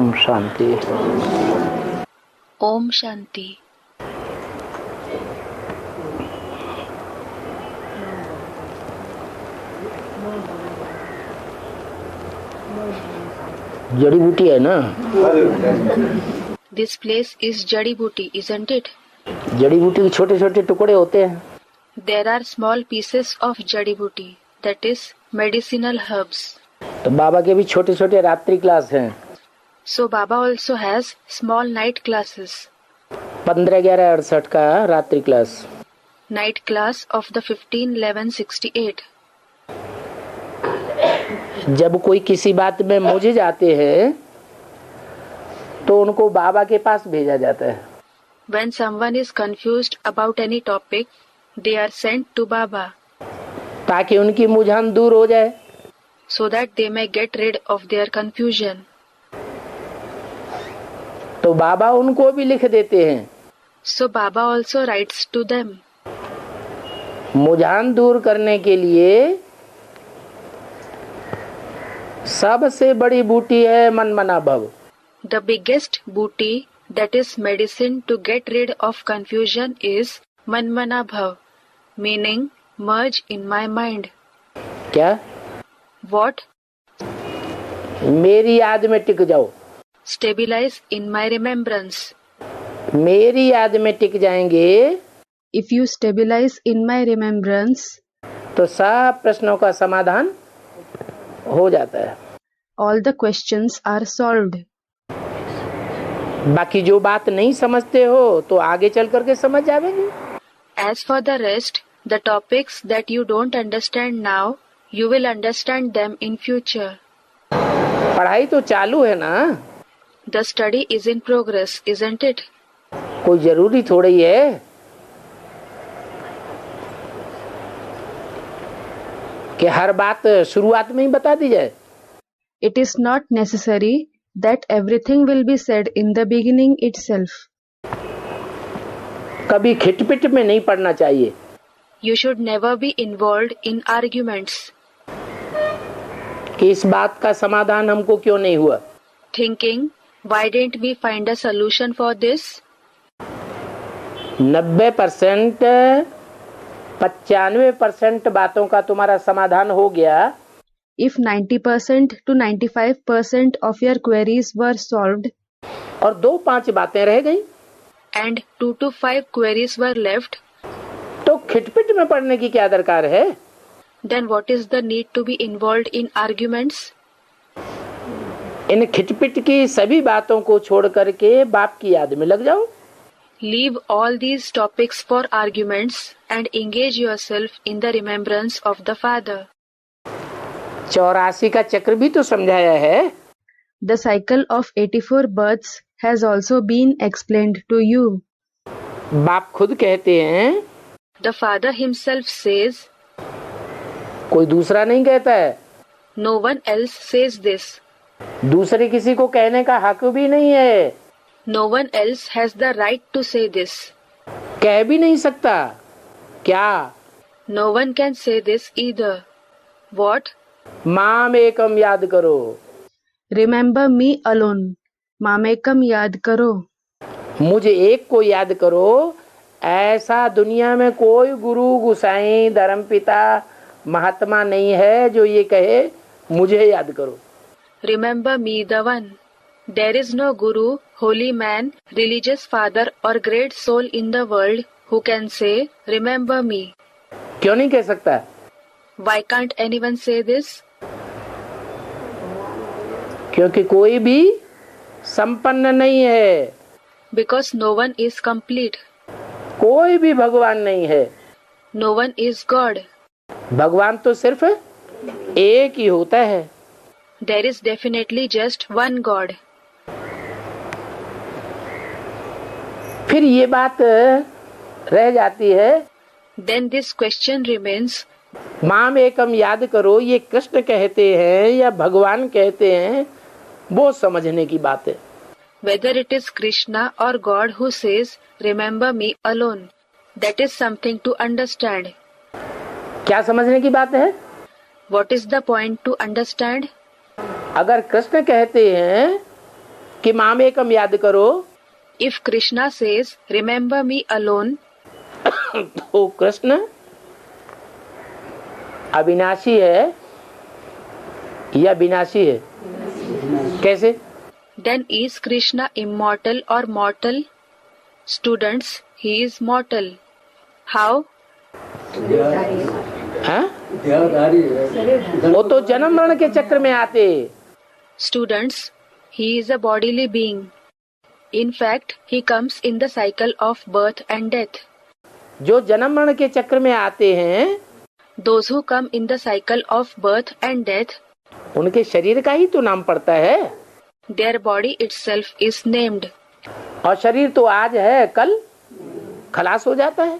ओम शांति। ओम शांति। जड़ी बूटी है ना? This place is जड़ी बूटी, isn't it? जड़ी बूटी के छोटे छोटे टुकड़े होते हैं। There are small pieces of जड़ी बूटी, that is medicinal herbs. तो बाबा के भी छोटे छोटे रात्रि क्लास हैं। So Baba also has small night classes. 15/11/68 का रात्रि class. Night class of the 15/11/68. जब कोई किसी बात में मुझे जाते हैं तो उनको बाबा के पास भेजा जाता है। When someone is confused about any topic, they are sent to Baba ताकि उनकी मुझान दूर हो जाए, so that they may get rid of their confusion. तो बाबा उनको भी लिख देते हैं। So Baba also writes to them. मुझान दूर करने के लिए सबसे बड़ी बूटी है मन मना भव। The biggest booty, that is medicine to get rid of confusion, is Manmana Bhav, meaning merge in my mind. क्या? What? मेरी याद में टिक जाओ। Stabilize in my remembrance. मेरी याद में टिक जाएंगे If you stabilize in my remembrance, तो सब प्रश्नों का समाधान हो जाता है। all the questions are solved. बाकी जो बात नहीं समझते हो तो आगे चल करके समझ जाएंगे। As for the rest, the topics that you don't understand now, you will understand them in future. पढ़ाई तो चालू है ना? The study is in progress, isn't it? कोई जरूरी थोड़ी है कि हर बात शुरुआत में ही बता दी जाए। It is not necessary that everything will be said in the beginning itself. कभी खिटपिट में नहीं पड़ना चाहिए। You should never be involved in arguments. कि इस बात का समाधान हमको क्यों नहीं हुआ। Thinking, why didn't we find a solution for this? 90% 95% बातों का तुम्हारा समाधान हो गया। If 90% to 95% of your queries were solved और 2-5 बातें रह गई and 2 to 5 queries were left, तो खिटपिट में पड़ने की क्या दरकार है। then what is the need to be involved in arguments? इन खिटपिट की सभी बातों को छोड़ करके बाप की याद में लग जाओ। Leave all these topics for arguments and engage yourself in the remembrance of the Father. 84 का चक्र भी तो समझाया है। The cycle of 84 births has also been explained to you. बाप खुद कहते हैं, The Father himself says, कोई दूसरा नहीं कहता है। no one else says this. दूसरे किसी को कहने का हक भी नहीं है। No one else has the right to say this. कह भी नहीं सकता। क्या? No one can say this either. What? माम एकम याद करो। Remember me alone. मामेकम याद करो। मुझे एक को याद करो। ऐसा दुनिया में कोई गुरु गुसाई धर्मपिता महात्मा नहीं है जो ये कहे मुझे याद करो। Remember me the one. There is no guru, holy man, religious father or great soul in the world who can say, remember me. क्यों नहीं कह सकता? Why can't anyone say this? क्योंकि कोई भी संपन्न नहीं है। Because no one is complete. कोई भी भगवान नहीं है। No one is God. भगवान तो सिर्फ एक ही होता है। There is definitely just one God. फिर ये बात रह जाती है, Then this question remains, माम एकम याद करो ये कृष्ण कहते हैं या भगवान कहते हैं, वो समझने की बात है। whether it is Krishna or God who says, remember me alone. That is something to understand. क्या समझने की बात है? What is the point to understand? अगर कृष्ण कहते हैं कि माम एकम याद करो, if Krishna says, remember me alone, तो कृष्ण अविनाशी है या विनाशी है? कैसे? then is Krishna immortal or mortal? Students, he is mortal. How? हाँ? वो तो जन्म मरण के चक्र में आते। Students, he is a bodily being. In fact, he comes in the cycle of birth and death. जो जन्म मरण के चक्र में आते हैं, Those who come in the cycle of birth and death, उनके शरीर का ही तो नाम पड़ता है। their body itself is named. और शरीर तो आज है, कल खलास हो जाता है।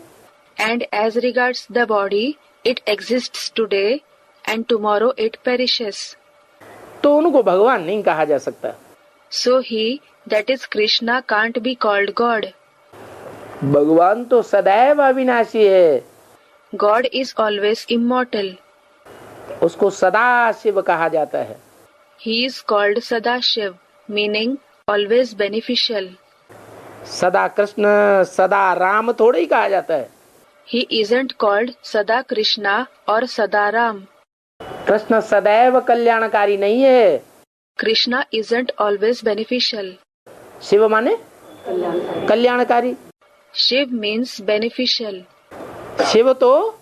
And as regards the body, it exists today and tomorrow it perishes. तो उनको भगवान नहीं कहा जा सकता। So he, that is Krishna, can't be called God. भगवान तो सदैव अविनाशी है, God is always immortal. उसको सदा शिव कहा जाता है। He is called Sadashiv, meaning always beneficial. सदा कृष्ण, सदा राम थोड़ा ही कहा जाता है। He isn't called Sada Krishna or Sada Ram. Krishna सदैव कल्याणकारी नहीं है। Krishna isn't always beneficial. Shiv माने कल्याणकारी। Shiv means beneficial. शिव तो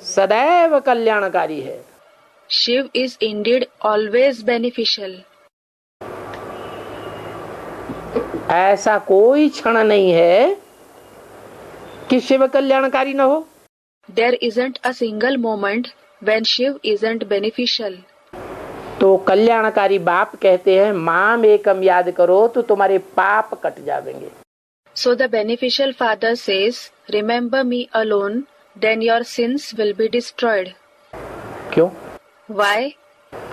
सदैव कल्याणकारी है। Shiv is indeed always beneficial. ऐसा कोई क्षण नहीं है कि शिव कल्याणकारी न हो। There isn't a single moment when Shiv isn't beneficial. तो कल्याणकारी बाप कहते हैं माम एकम याद करो तो तुम्हारे पाप कट जाएंगे। So the beneficial father says, remember me alone, then your sins will be destroyed. क्यों? Why?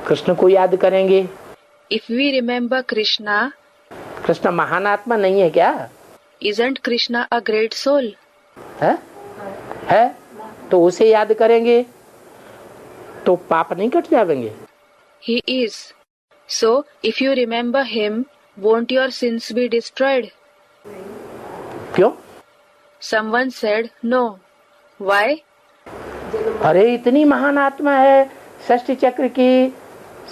कृष्ण को याद करेंगे। If we remember Krishna, Krishna महान आत्मा नहीं है क्या? isn't Krishna a great soul? है? तो उसे याद करेंगे तो पाप नहीं कट जाएंगे। He is. So if you remember him, won't your sins be destroyed? क्यों? Someone said no. Why? अरे इतनी महान आत्मा है, षष्ठी चक्र की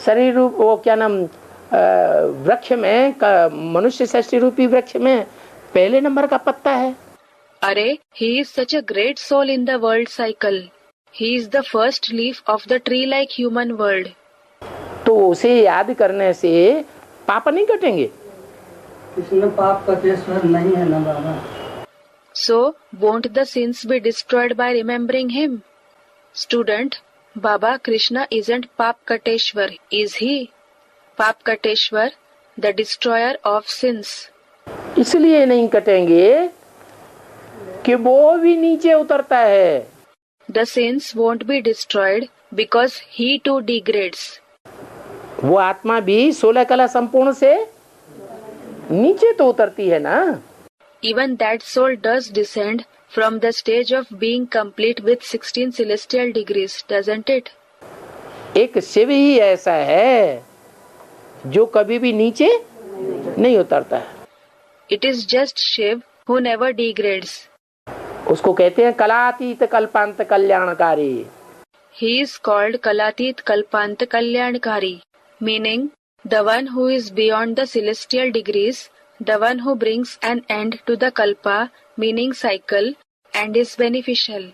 शरीर रूप, वो क्या नाम, वृक्ष में, मनुष्य षष्ठी रूपी वृक्ष में पहले नंबर का पत्ता है। अरे, he is such a great soul in the world cycle. He is the first leaf of the tree-like human world. तो उसे याद करने से पाप नहीं कटेंगे। इसमें पाप कटेश्वर नहीं है ना बाबा। So won't the sins be destroyed by remembering him? Student, Baba Krishna isn't Pap Kateshwar, is he? Pap Kateshwar, the destroyer of sins. इसलिए नहीं कटेंगे कि वो भी नीचे उतरता है। The sins won't be destroyed because he too degrades. वो आत्मा भी 16 कला संपूर्ण से नीचे तो उतरती है ना। Even that soul does descend from the stage of being complete with 16 celestial degrees, doesn't it? एक शिव ही ऐसा है जो कभी भी नीचे नहीं उतरता है। It is just Shiv who never degrades. उसको कहते हैं कलातीत कल्पांत कल्याणकारी। He is called Kalatit Kalpant Kalyankari, meaning the one who is beyond the celestial degrees, the one who brings an end to the kalpa, meaning cycle, and is beneficial.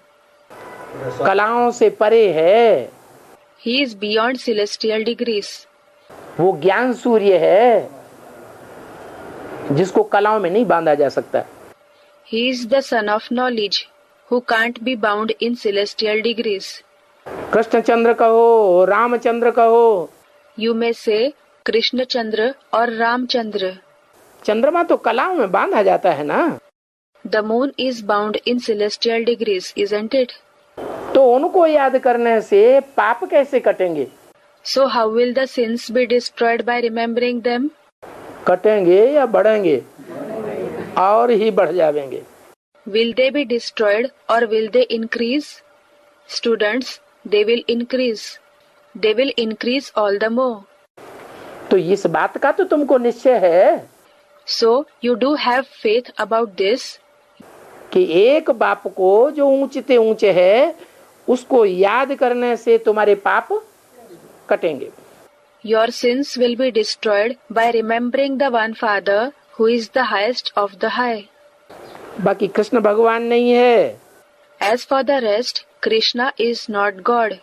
कलाओं से परे है, He is beyond celestial degrees. वो ज्ञान सूर्य है जिसको कलाओं में नहीं बांधा जा सकता। He is the son of knowledge, who can't be bound in celestial degrees. Krishna चंद्र कहो, रामचंद्र कहो। You may say Krishna Chandra or Ram Chandra. चंद्रमा तो कलाओं में बांधा जाता है ना। The moon is bound in celestial degrees, isn't it? तो उनको याद करने से पाप कैसे कटेंगे? So how will the sins be destroyed by remembering them? कटेंगे या बढ़ेंगे? और ही बढ़ जाएंगे। Will they be destroyed or will they increase? Students, they will increase. They will increase all the more. तो इस बात का तो तुमको निश्चय है So you do have faith about this, कि एक बाप को जो ऊंचे ऊंचे है उसको याद करने से तुम्हारे पाप कटेंगे. your sins will be destroyed by remembering the one Father who is the highest of the high. बाकी कृष्ण भगवान नहीं है. As for the rest, Krishna is not God.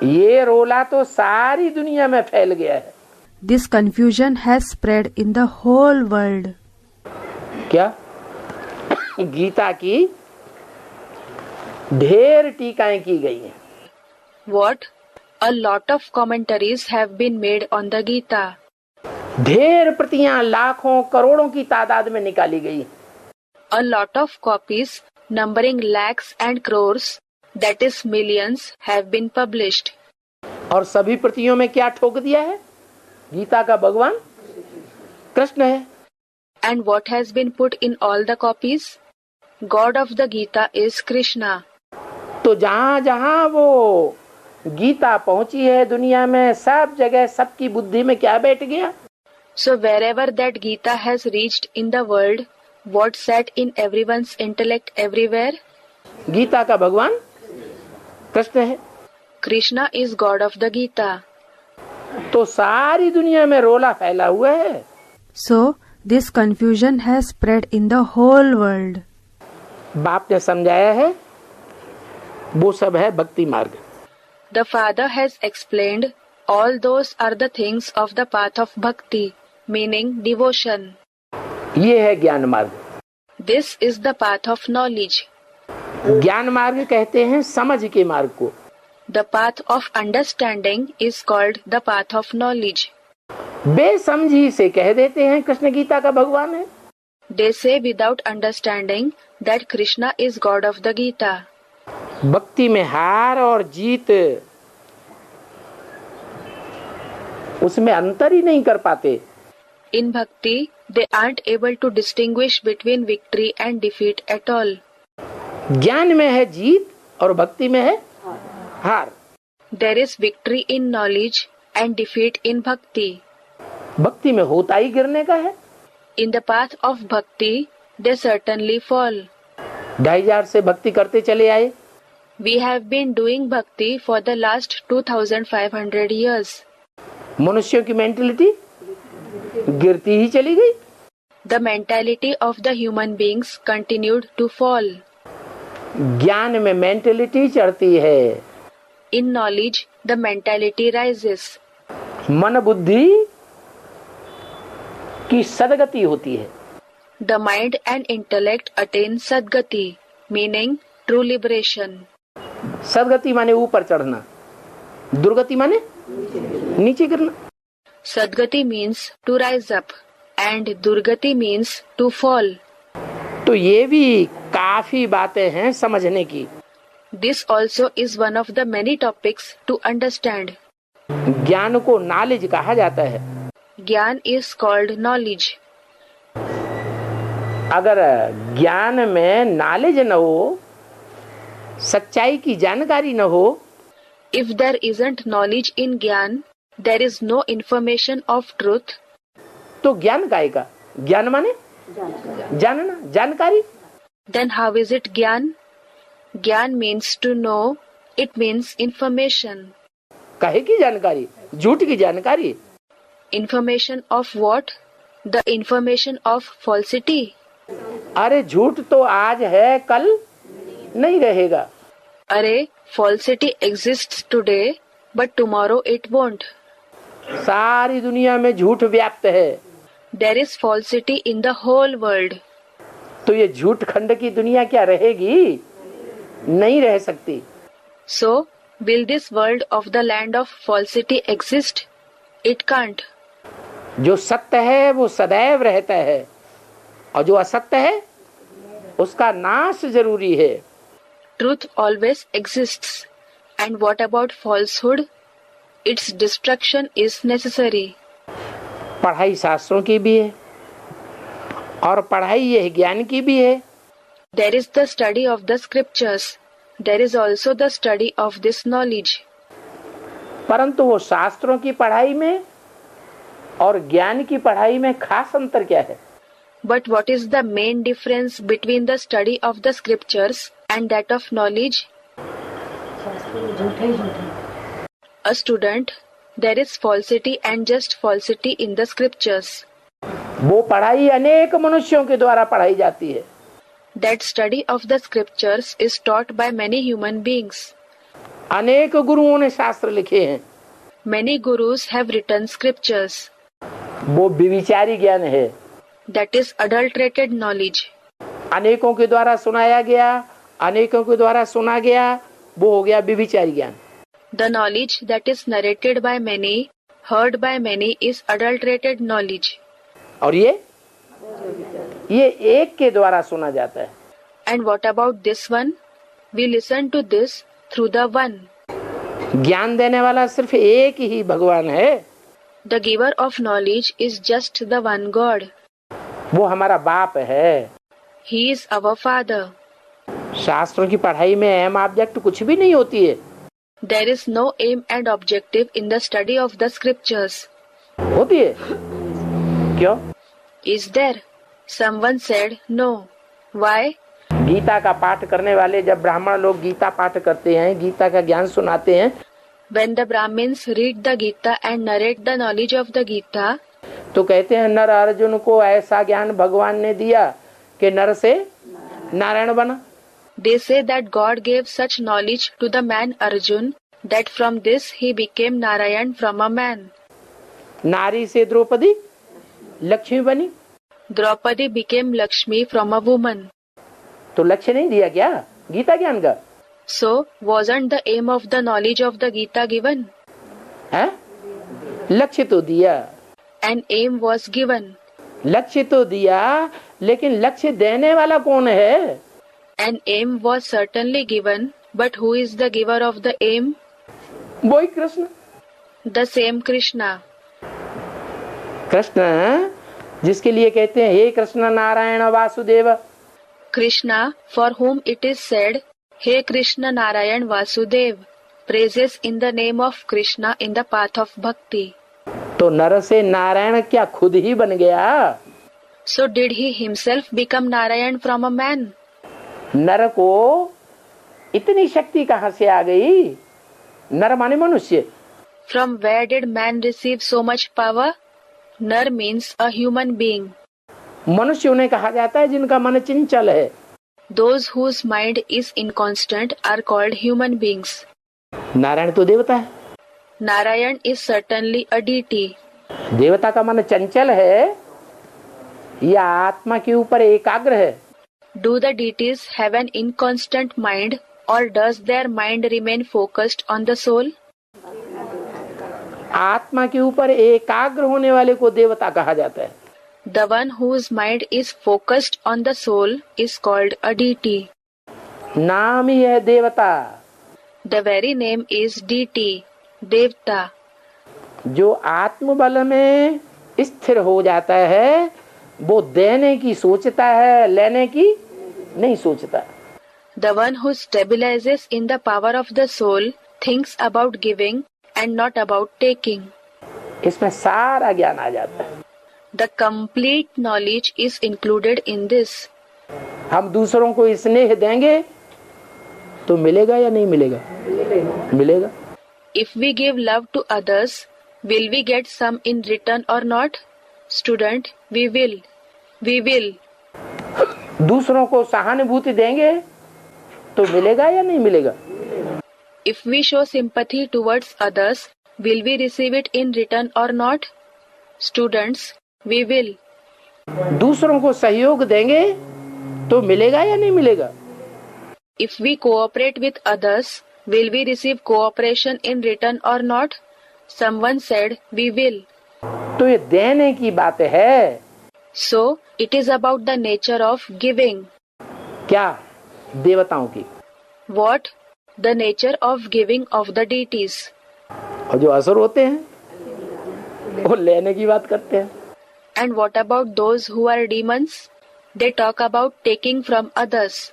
ये रोला तो सारी दुनिया में फैल गया है. This confusion has spread in the whole world. क्या? गीता की ढेर टीकाएं की गई हैं. What? A lot of commentaries have been made on the Gita. ढेर प्रतियां लाखों करोड़ों की तादाद में निकाली गई. A lot of copies numbering lakhs and crores, that is millions, have been published. और सभी प्रतियों में क्या ठोक दिया है? गीता का भगवान कृष्ण है. And what has been put in all the copies? God of the Gita is Krishna. तो जहां जहां वो गीता पहुंची है दुनिया में, सब जगह सबकी बुद्धि में क्या बैठ गया? So wherever that Gita has reached in the world, what sat in everyone's intellect everywhere? Gita का भगवान कृष्ण है. Krishna is God of the Gita. तो सारी दुनिया में रोला फैला हुआ है. So this confusion has spread in the whole world. बाप ने समझाया है, वो सब है भक्ति मार्ग. The Father has explained all those are the things of the path of bhakti, meaning devotion. ये है ज्ञान मार्ग. This is the path of knowledge. ज्ञान मार्ग कहते हैं समझ के मार्ग को. The path of understanding is called the path of knowledge. बेसमझी से कह देते हैं कृष्ण गीता का भगवान है. They say without understanding that Krishna is God of the Gita. भक्ति में हार और जीत उसमें अंतर ही नहीं कर पाते. In bhakti, they aren't able to distinguish between victory and defeat at all. ज्ञान में है जीत और भक्ति में है हार. There is victory in knowledge and defeat in bhakti. भक्ति में होता ही गिरने का है. In the path of bhakti, they certainly fall. 2500 से भक्ति करते चले आए. We have been doing bhakti for the last 2500 years. मनुष्यों की मेंटलिटी गिरती ही चली गई. The mentality of the human beings continued to fall. ज्ञान में मेंटलिटी चढ़ती है. In knowledge, the mentality rises. मन बुद्धि की सदगति होती है. The mind and intellect attain sadgati, meaning true liberation. सदगति माने ऊपर चढ़ना, दुर्गति माने नीचे गिरना. Sadgati means to rise up and Durgati means to fall. तो ये भी काफी बातें हैं समझने की. This also is one of the many topics to understand. ज्ञान को नॉलेज कहा जाता है. Gyan is called knowledge. अगर ज्ञान में नॉलेज न हो, सच्चाई की जानकारी न हो, If there isn't knowledge in Gyan, there is no information of truth. तो ज्ञान काय का? ज्ञान माने जानना, जानकारी. Then how is it Gyan? Gyan means to know. It means information. काहे की जानकारी? झूठ की जानकारी. Information of what? The information of falsity. अरे झूठ तो आज है, कल नहीं रहेगा. Array, falsity exists today, but tomorrow it won't. सारी दुनिया में झूठ व्याप्त है. There is falsity in the whole world. तो ये झूठ खंड की दुनिया क्या रहेगी? नहीं रह सकती. So, will this world of the land of falsity exist? It can't. जो सत्य है वो सदैव रहता है, और जो असत्य है उसका नाश जरूरी है. Truth always exists. And what about falsehood? Its destruction is necessary. पढ़ाई शास्त्रों की भी है और पढ़ाई यह ज्ञान की भी है. There is the study of the scriptures. There is also the study of this knowledge. परंतु वो शास्त्रों की पढ़ाई में और ज्ञान की पढ़ाई में खास अंतर क्या है? But what is the main difference between the study of the scriptures and that of knowledge? A student, there is falsity and just falsity in the scriptures. वो पढ़ाई अनेक मनुष्यों के द्वारा पढ़ाई जाती है. That study of the scriptures is taught by many human beings. अनेक गुरुओं ने शास्त्र लिखे हैं. Many gurus have written scriptures. वो विविचारी ज्ञान है. That is adulterated knowledge. अनेकों के द्वारा सुनाया गया, अनेकों के द्वारा सुना गया, वो हो गया विविचारी ज्ञान. The knowledge that is narrated by many, heard by many is adulterated knowledge. और ये एक के द्वारा सुना जाता है. And what about this one? We listen to this through the one. ज्ञान देने वाला सिर्फ एक ही भगवान है. The giver of knowledge is just the one God. वो हमारा बाप है. He is our Father. शास्त्रों की पढ़ाई में अहम ऑब्जेक्ट कुछ भी नहीं होती है. There is no aim and objective in the study of the scriptures. होती है? क्यों? Is there? Someone said no. Why? Gita का पाठ करने वाले जब ब्राह्मण लोग गीता पाठ करते हैं, गीता का ज्ञान सुनाते हैं, When the Brahmins read the Gita and narrate the knowledge of the Gita, तो कहते हैं नर अर्जुन को ऐसा ज्ञान भगवान ने दिया कि नर से नारायण बना. they say that God gave such knowledge to the man Arjun that from this he became Narayan from a man. नारी से द्रौपदी लक्ष्मी बनी. Draupadi became Lakshmi from a woman. तो लक्ष्य नहीं दिया क्या गीता ज्ञान का? So, wasn't the aim of the knowledge of the Gita given? है? लक्ष्य तो दिया. An aim was given. लक्ष्य तो दिया, लेकिन लक्ष्य देने वाला कौन है? An aim was certainly given, but who is the giver of the aim? वही Krishna. The same Krishna. Krishna जिसके लिए कहते हैं हे Krishna Narayan Vasudev. Krishna, for whom it is said, Hey Krishna Narayan Vasudev, praises in the name of Krishna in the path of bhakti. तो नर से नारायण क्या खुद ही बन गया? So did he himself become Narayan from a man? नर को इतनी शक्ति कहाँ से आ गई? नर माने मनुष्य. From where did man receive so much power? Nar means a human being. मनुष्य उन्हें कहा जाता है जिनका मन चंचल है. Those whose mind is inconstant are called human beings. Narayan तो देवता है. Narayan is certainly a deity. देवता का मन चंचल है या आत्मा के ऊपर एकाग्र है? Do the deities have an inconstant mind, or does their mind remain focused on the soul? आत्मा के ऊपर एकाग्र होने वाले को देवता कहा जाता है. The one whose mind is focused on the soul is called a deity. नाम ही है देवता. The very name is deity, devta. जो आत्म बल में स्थिर हो जाता है वो देने की सोचता है, लेने की नहीं सोचता. The one who stabilizes in the power of the soul thinks about giving and not about taking. इसमें सारा ज्ञान आ जाता है. The complete knowledge is included in this. हम दूसरों को स्नेह देंगे तो मिलेगा या नहीं मिलेगा? मिलेगा. If we give love to others, will we get some in return or not? Student, we will. We will. दूसरों को सहानुभूति देंगे तो मिलेगा या नहीं मिलेगा? If we show sympathy towards others, will we receive it in return or not? Students, we will. दूसरों को सहयोग देंगे तो मिलेगा या नहीं मिलेगा? If we cooperate with others, will we receive cooperation in return or not? Someone said, we will. तो ये देने की बात है. So, it is about the nature of giving. क्या? देवताओं की. What? The nature of giving of the deities. और जो असुर होते हैं वो लेने की बात करते हैं. And what about those who are demons? They talk about taking from others.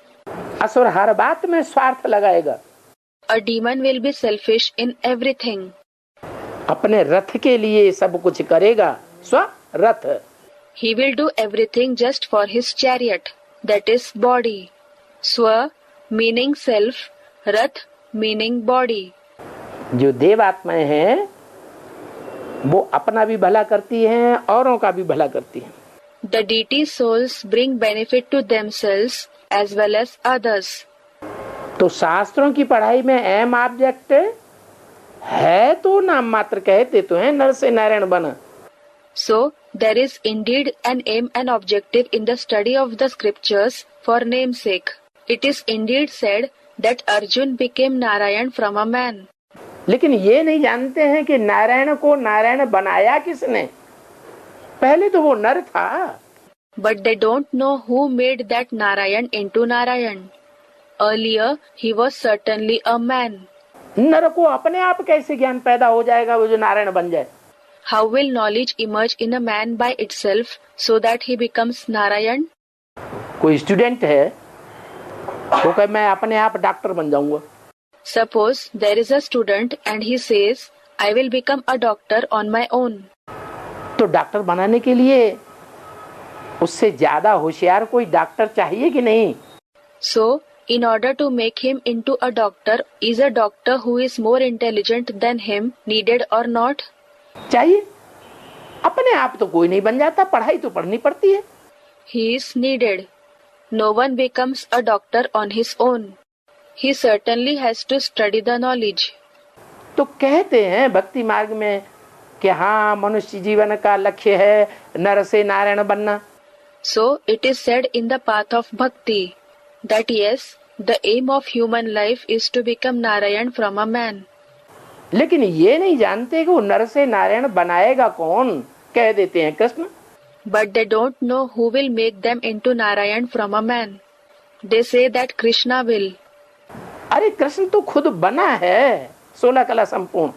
असुर हर बात में स्वार्थ लगाएगा. A demon will be selfish in everything. अपने रथ के लिए सब कुछ करेगा. स्वरथ। He will do everything just for his chariot, that is body. Swa meaning self, Rath meaning body. जो देवात्माएं हैं वो अपना भी भला करती हैं, औरों का भी भला करती हैं। The deity souls bring benefit to themselves as well as others. तो शास्त्रों की पढ़ाई में एम ऑब्जेक्ट है तो नाम मात्र कहते तो हैं नर से नारायण बना। So there is indeed an aim and objective in the study of the scriptures for namesake. It is indeed said that Arjun became Narayan from a man. लेकिन ये नहीं जानते हैं कि नारायण को नारायण बनाया किसने। पहले तो वो नर था। But they don't know who made that Narayan into Narayan. Earlier he was certainly a man. नर को अपने आप कैसे ज्ञान पैदा हो जाएगा वो जो नारायण बन जाए। How will knowledge emerge in a man by itself so that he becomes Narayan? कोई स्टूडेंट है वो कहे मैं अपने आप डॉक्टर बन जाऊंगा। Suppose there is a student and he says, I will become a doctor on my own. तो डॉक्टर बनाने के लिए उससे ज्यादा होशियार कोई डॉक्टर चाहिए कि नहीं। So, in order to make him into a doctor, is a doctor who is more intelligent than him needed or not? चाहिए। अपने आप तो कोई नहीं बन जाता, पढ़ाई तो पढ़नी पड़ती है। He is needed. No one becomes a doctor on his own. He certainly has to study the knowledge. तो कहते हैं भक्ति मार्ग में कि हाँ मनुष्य जीवन का लक्ष्य है नर से नारायण बनना। So, it is said in the path of bhakti that yes, the aim of human life is to become Narayan from a man. लेकिन ये नहीं जानते कि वो नर से नारायण बनाएगा कौन। कह देते हैं Krishna. But they don't know who will make them into Narayan from a man. They say that Krishna will. अरे कृष्ण तो खुद बना है 16 कला संपूर्ण।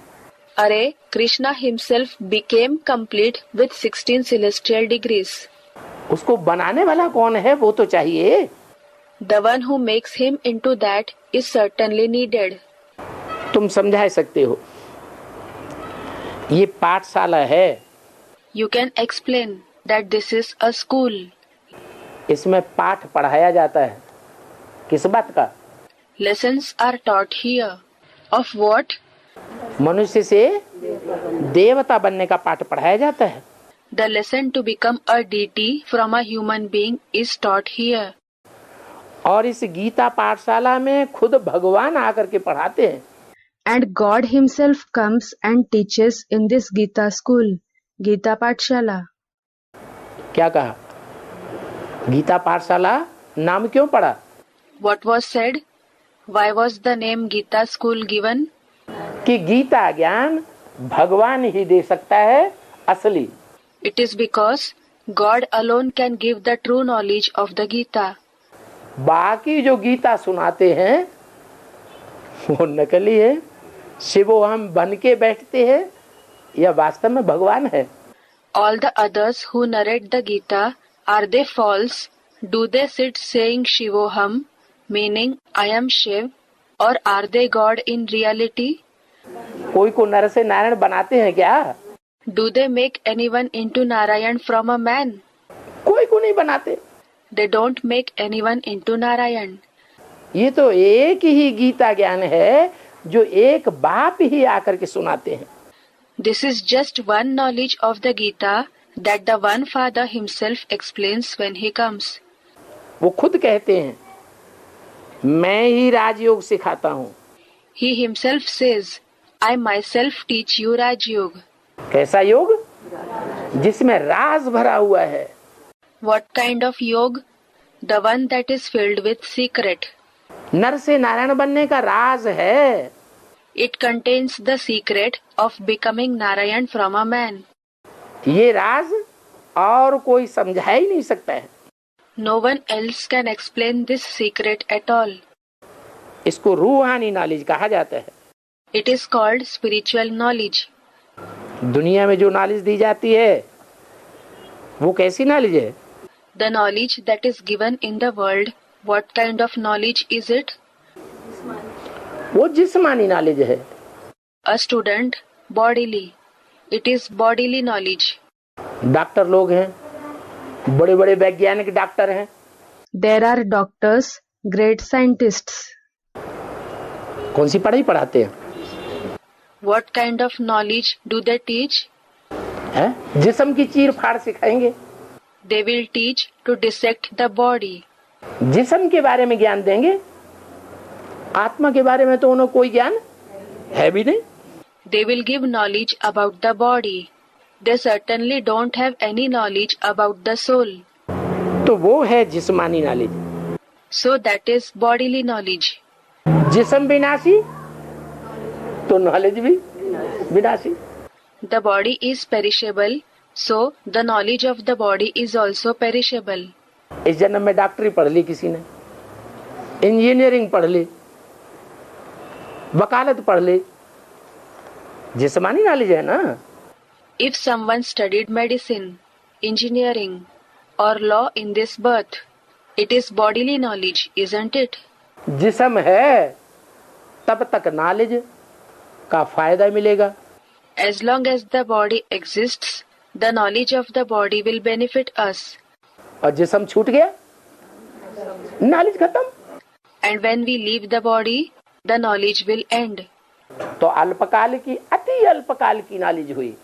Are Krishna himself became complete with 16 celestial degrees. उसको बनाने वाला कौन है वो तो चाहिए। The one who makes him into that is certainly needed. तुम समझा सकते हो। ये पाठशाला है। You can explain that this is a school. इसमें पाठ पढ़ाया जाता है। किस बात का? Lessons are taught here. Of what? मनुष्य से देवता बनने का पाठ पढ़ाया जाता है। The lesson to become a deity from a human being is taught here. और इस गीता पाठशाला में खुद भगवान आकर के पढ़ाते हैं। And God himself comes and teaches in this Gita school, Gita Pathshala. क्या कहा? गीता पाठशाला नाम क्यों पड़ा? What was said? Why was the name Gita school given? कि गीता ज्ञान भगवान ही दे सकता है असली। It is because God alone can give the true knowledge of the Gita. बाकी जो गीता सुनाते हैं वो नकली है। शिवो हम बन के बैठते हैं या वास्तव में भगवान है। All the others who narrate the Gita, are they false? Do they sit saying Shivoham, meaning I am Shiv, or are they God in reality? कोई को नर से नारायण बनाते हैं क्या? Do they make anyone into Narayan from a man? कोई को नहीं बनाते। They don't make anyone into Narayan. ये तो एक ही गीता ज्ञान है जो एक बाप ही आकर के सुनाते हैं। This is just one knowledge of the Gita that the one Father himself explains when he comes. वो खुद कहते हैं मैं ही राजयोग सिखाता हूँ। He himself says, I myself teach you Raj Yoga. कैसा योग? जिसमें राज भरा हुआ है। What kind of yoga? The one that is filled with secret. नर से नारायण बनने का राज है। It contains the secret of becoming Narayan from a man. ये राज और कोई समझा ही नहीं सकता है। No one else can explain this secret at all. इसको रूहानी नॉलेज कहा जाता है। It is called spiritual knowledge. दुनिया में जो नॉलेज दी जाती है वो कैसी नॉलेज है? The knowledge that is given in the world, what kind of knowledge is it? वो जिस्मानी नॉलेज है। A student, bodily. It is bodily knowledge. Doctor लोग हैं, बड़े बड़े वैज्ञानिक डॉक्टर हैं। There are doctors, great scientists. कौन सी पढ़ाई पढ़ाते हैं? What kind of knowledge do they teach? हैं? जिस्म की चीर फाड़ सिखाएंगे। They will teach to dissect the body. जिस्म के बारे में ज्ञान देंगे, आत्मा के बारे में तो उन्हें कोई ज्ञान है भी नहीं। They will give knowledge about the body. They certainly don't have any knowledge about the soul. तो वो है जिस्मानी knowledge. So that is bodily knowledge. जिस्म विनाशी तो नॉलेज भी विनाशी। The body is perishable, so the knowledge of the body is also perishable. इस जन्म में डॉक्टरी पढ़ ली किसी ने, इंजीनियरिंग पढ़ ली, वकालत पढ़ ली, जिस्मानी नॉलेज है ना। If someone studied medicine, engineering, or law in this birth, it is bodily knowledge, isn't it? जिस्म है तब तक नॉलेज का फायदा मिलेगा। As long as the body exists, the knowledge of the body will benefit us. और जिस्म छूट गया, नॉलेज खत्म। And when we leave the body, the knowledge will end. तो अल्पकाल की, अति अल्पकाल की नॉलेज हुई।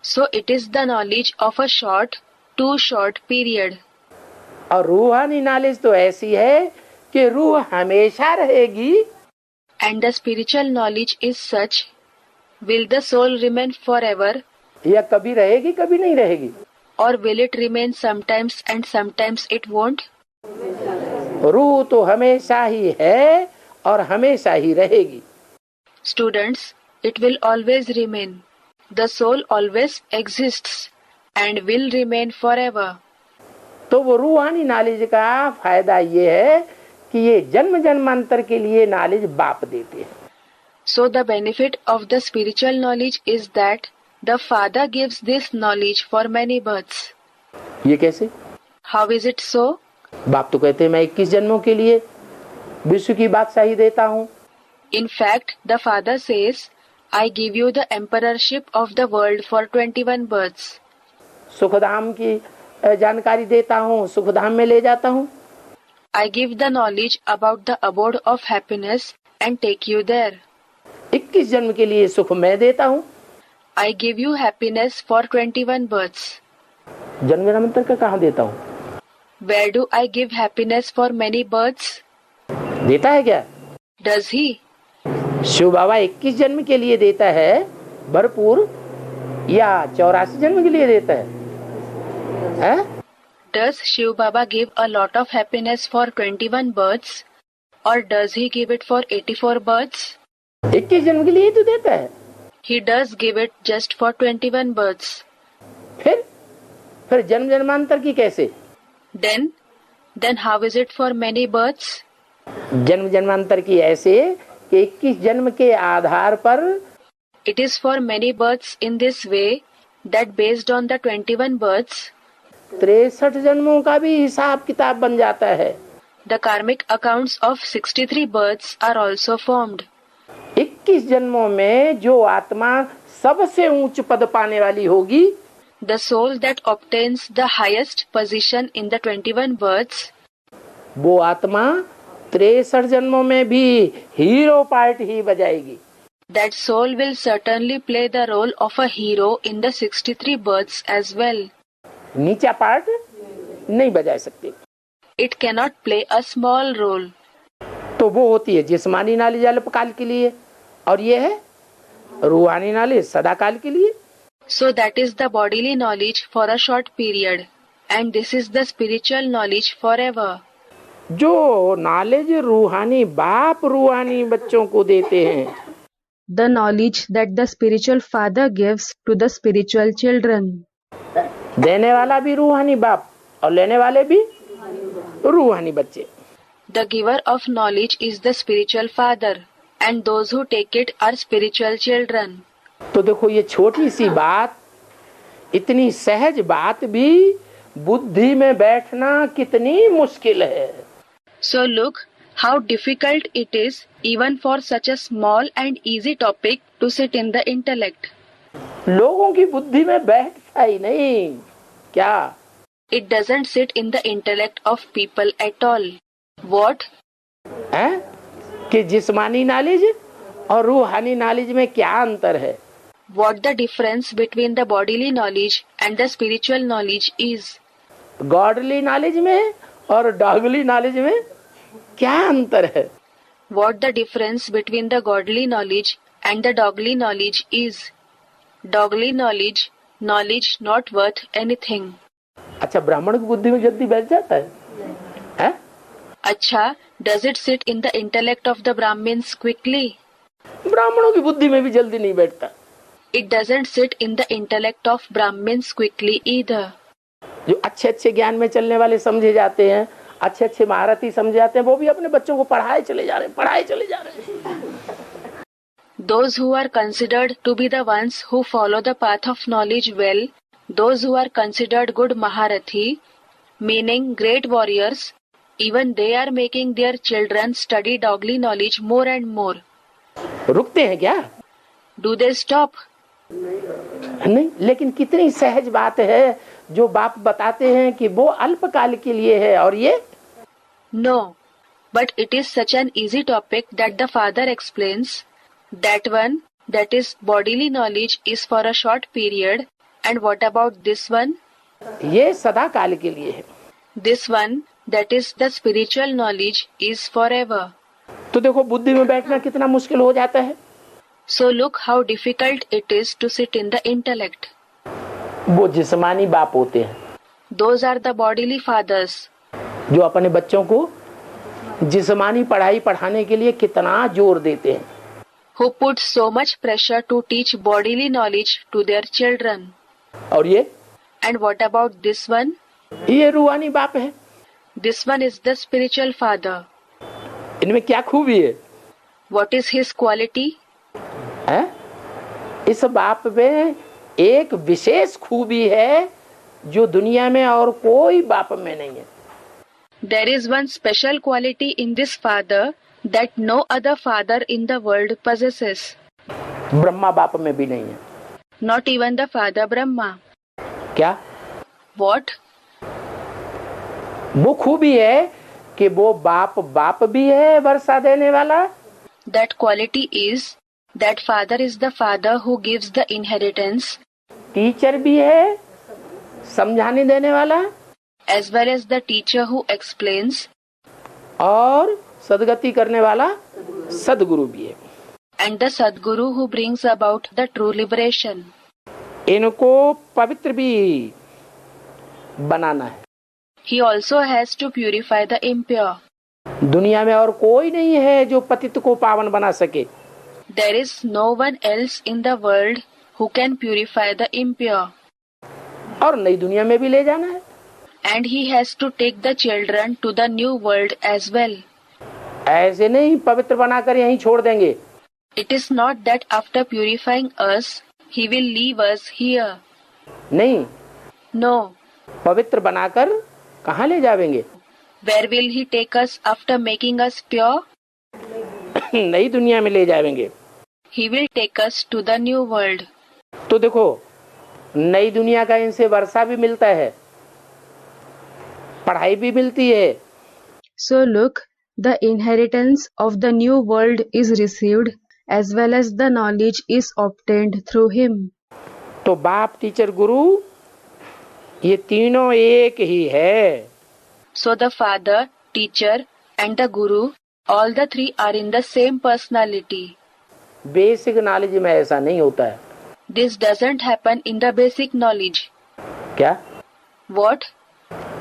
So it is the knowledge of a short, too short period. और रूहानी नॉलेज तो ऐसी है कि रूह हमेशा रहेगी। And the spiritual knowledge is such, will the soul remain forever, या कभी रहेगी कभी नहीं रहेगी। or will it remain sometimes and sometimes it won't? रूह तो हमेशा ही है और हमेशा ही रहेगी। Students, it will always remain. The soul always exists and will remain forever. तो वो रूहानी नॉलेज का फायदा ये है कि ये जन्म जन्मांतर के लिए नॉलेज बाप देते हैं। So the benefit of the spiritual knowledge is that the Father gives this knowledge for many births. ये कैसे? How is it so? बाप तो कहते हैं मैं 21 जन्मों के लिए विश्व की बादशाही देता हूँ। In fact, the Father says, I give you the emperorship of the world for 21 births. Sukhdham की जानकारी देता हूँ, सुखधाम में ले जाता हूँ। I give the knowledge about the abode of happiness and take you there. 21 जन्म के लिए सुख मैं देता हूँ। I give you happiness for 21 births. जन्म जन्मांतर का कहाँ देता हूँ? Where do I give happiness for many births? देता है क्या? Does he? शिव बाबा 21 जन्म के लिए देता है भरपूर, या 84 जन्म के लिए देता है? Does Shiv Baba give a lot of happiness for 21 births, or does he give it for 84 births? 21 जन्म के लिए तो देता है। He does give it just for 21 births. फिर जन्म जन्मांतर की कैसे? Then how is it for many births? जन्म जन्मांतर की ऐसे कि 21 जन्म के आधार पर It is for many births in this way that based on the 21 births, 63 जन्मों का भी हिसाब किताब बन जाता है। the karmic accounts of 63 births are also formed. 21 जन्मों में जो आत्मा सबसे ऊंच पद पाने वाली होगी, The soul that obtains the highest position in the 21 births, वो आत्मा 63 जन्मों में भी हीरो पार्ट ही बजाएगी। that soul will certainly play the role of a hero in the 63 births as well. नीचा पार्ट नहीं बजा सकते। It cannot play a small role. तो वो होती है जिस्मानी नॉलेज अल्पकाल के लिए, और ये है रूहानी नॉलेज सदाकाल के लिए। So that is the bodily knowledge for a short period, and this is the spiritual knowledge forever. जो नॉलेज रूहानी बाप रूहानी बच्चों को देते हैं, The knowledge that the spiritual father gives to the spiritual children. देने वाला भी रूहानी बाप और लेने वाले भी रूहानी बच्चे। The giver of knowledge is the spiritual father, and those who take it are spiritual children. तो देखो ये छोटी सी बात, इतनी सहज बात भी बुद्धि में बैठना कितनी मुश्किल है। So look how difficult it is even for such a small and easy topic to sit in the intellect. लोगों की बुद्धि में बैठता ही नहीं। क्या? It doesn't sit in the intellect of people at all. What? है कि जिस्मानी नॉलेज और रूहानी नॉलेज में क्या अंतर है? What the difference between the bodily knowledge and the spiritual knowledge is? Godly knowledge में और डॉगली नॉलेज में क्या अंतर है? What the difference between the godly knowledge and the dogly knowledge is? Dogly knowledge, knowledge not worth anything. अच्छा, ब्राह्मण की बुद्धि में जल्दी बैठ जाता है? हैं? अच्छा, does it sit in the intellect of the Brahmins quickly? ब्राह्मणों की बुद्धि में भी जल्दी नहीं बैठता। It doesn't sit in the intellect of Brahmins quickly either. जो अच्छे अच्छे ज्ञान में चलने वाले समझे जाते हैं, अच्छे अच्छे महारथी समझे जाते हैं, वो भी अपने बच्चों को पढ़ाए चले जा रहे हैं। Those who are considered to be the ones who follow the path of knowledge well, those who are considered good Maharathi, meaning great warriors, even they are making their children study dogly knowledge more and more. रुकते हैं क्या? Do they stop? नहीं, लेकिन कितनी सहज बात है जो बाप बताते हैं कि वो अल्पकाल के लिए है और ये No, but it is such an easy topic that the father explains that one, that is bodily knowledge, is for a short period, and what about this one? ये सदा काल के लिए है। This one, that is the spiritual knowledge, is forever. तो देखो बुद्धि में बैठना कितना मुश्किल हो जाता है। So look how difficult it is to sit in the intellect. वो जिस्मानी बाप होते हैं Those are the bodily fathers जो अपने बच्चों को जिस्मानी पढ़ाई पढ़ाने के लिए कितना जोर देते हैं। who put so much pressure to teach bodily knowledge to their children. और ये And what about this one? ये रूहानी बाप है। This one is the spiritual father. इनमें क्या खूबी है? What is his quality? है? इस बाप में एक विशेष खूबी है जो दुनिया में और कोई बाप में नहीं है। There is one special quality in this father that no other father in the world possesses. Brahma बाप में भी नहीं है। Not even the father Brahma. क्या? What? वो खूबी है कि वो बाप भी है वर्षा देने वाला। That quality is that father is the father who gives the inheritance, teacher भी है समझाने देने वाला, as well as the teacher who explains, और सदगति करने वाला सदगुरु भी है। and the Sadguru who brings about the true liberation. इनको पवित्र भी बनाना है। He also has to purify the impure. दुनिया में और कोई नहीं है जो पतित को पावन बना सके। There is no one else in the world who can purify the impure. और नई दुनिया में भी ले जाना है। And he has to take the children to the new world as well. ऐसे नहीं पवित्र बनाकर यहीं छोड़ देंगे। It is not that after purifying us, he will leave us here. नहीं, No. पवित्र बनाकर कहाँ ले जाएंगे? Where will he take us after making us pure? नई दुनिया में ले जाएंगे। He will take us to the new world. तो देखो नई दुनिया का इनसे वर्षा भी मिलता है, पढ़ाई भी मिलती है। So look, the inheritance of the new world is received as well as the knowledge is obtained through him. तो बाप टीचर गुरु ये तीनों एक ही है। So the father, teacher and the guru, all the three are in the same personality. Basic knowledge में ऐसा नहीं होता है। This doesn't happen in the basic knowledge. क्या? What?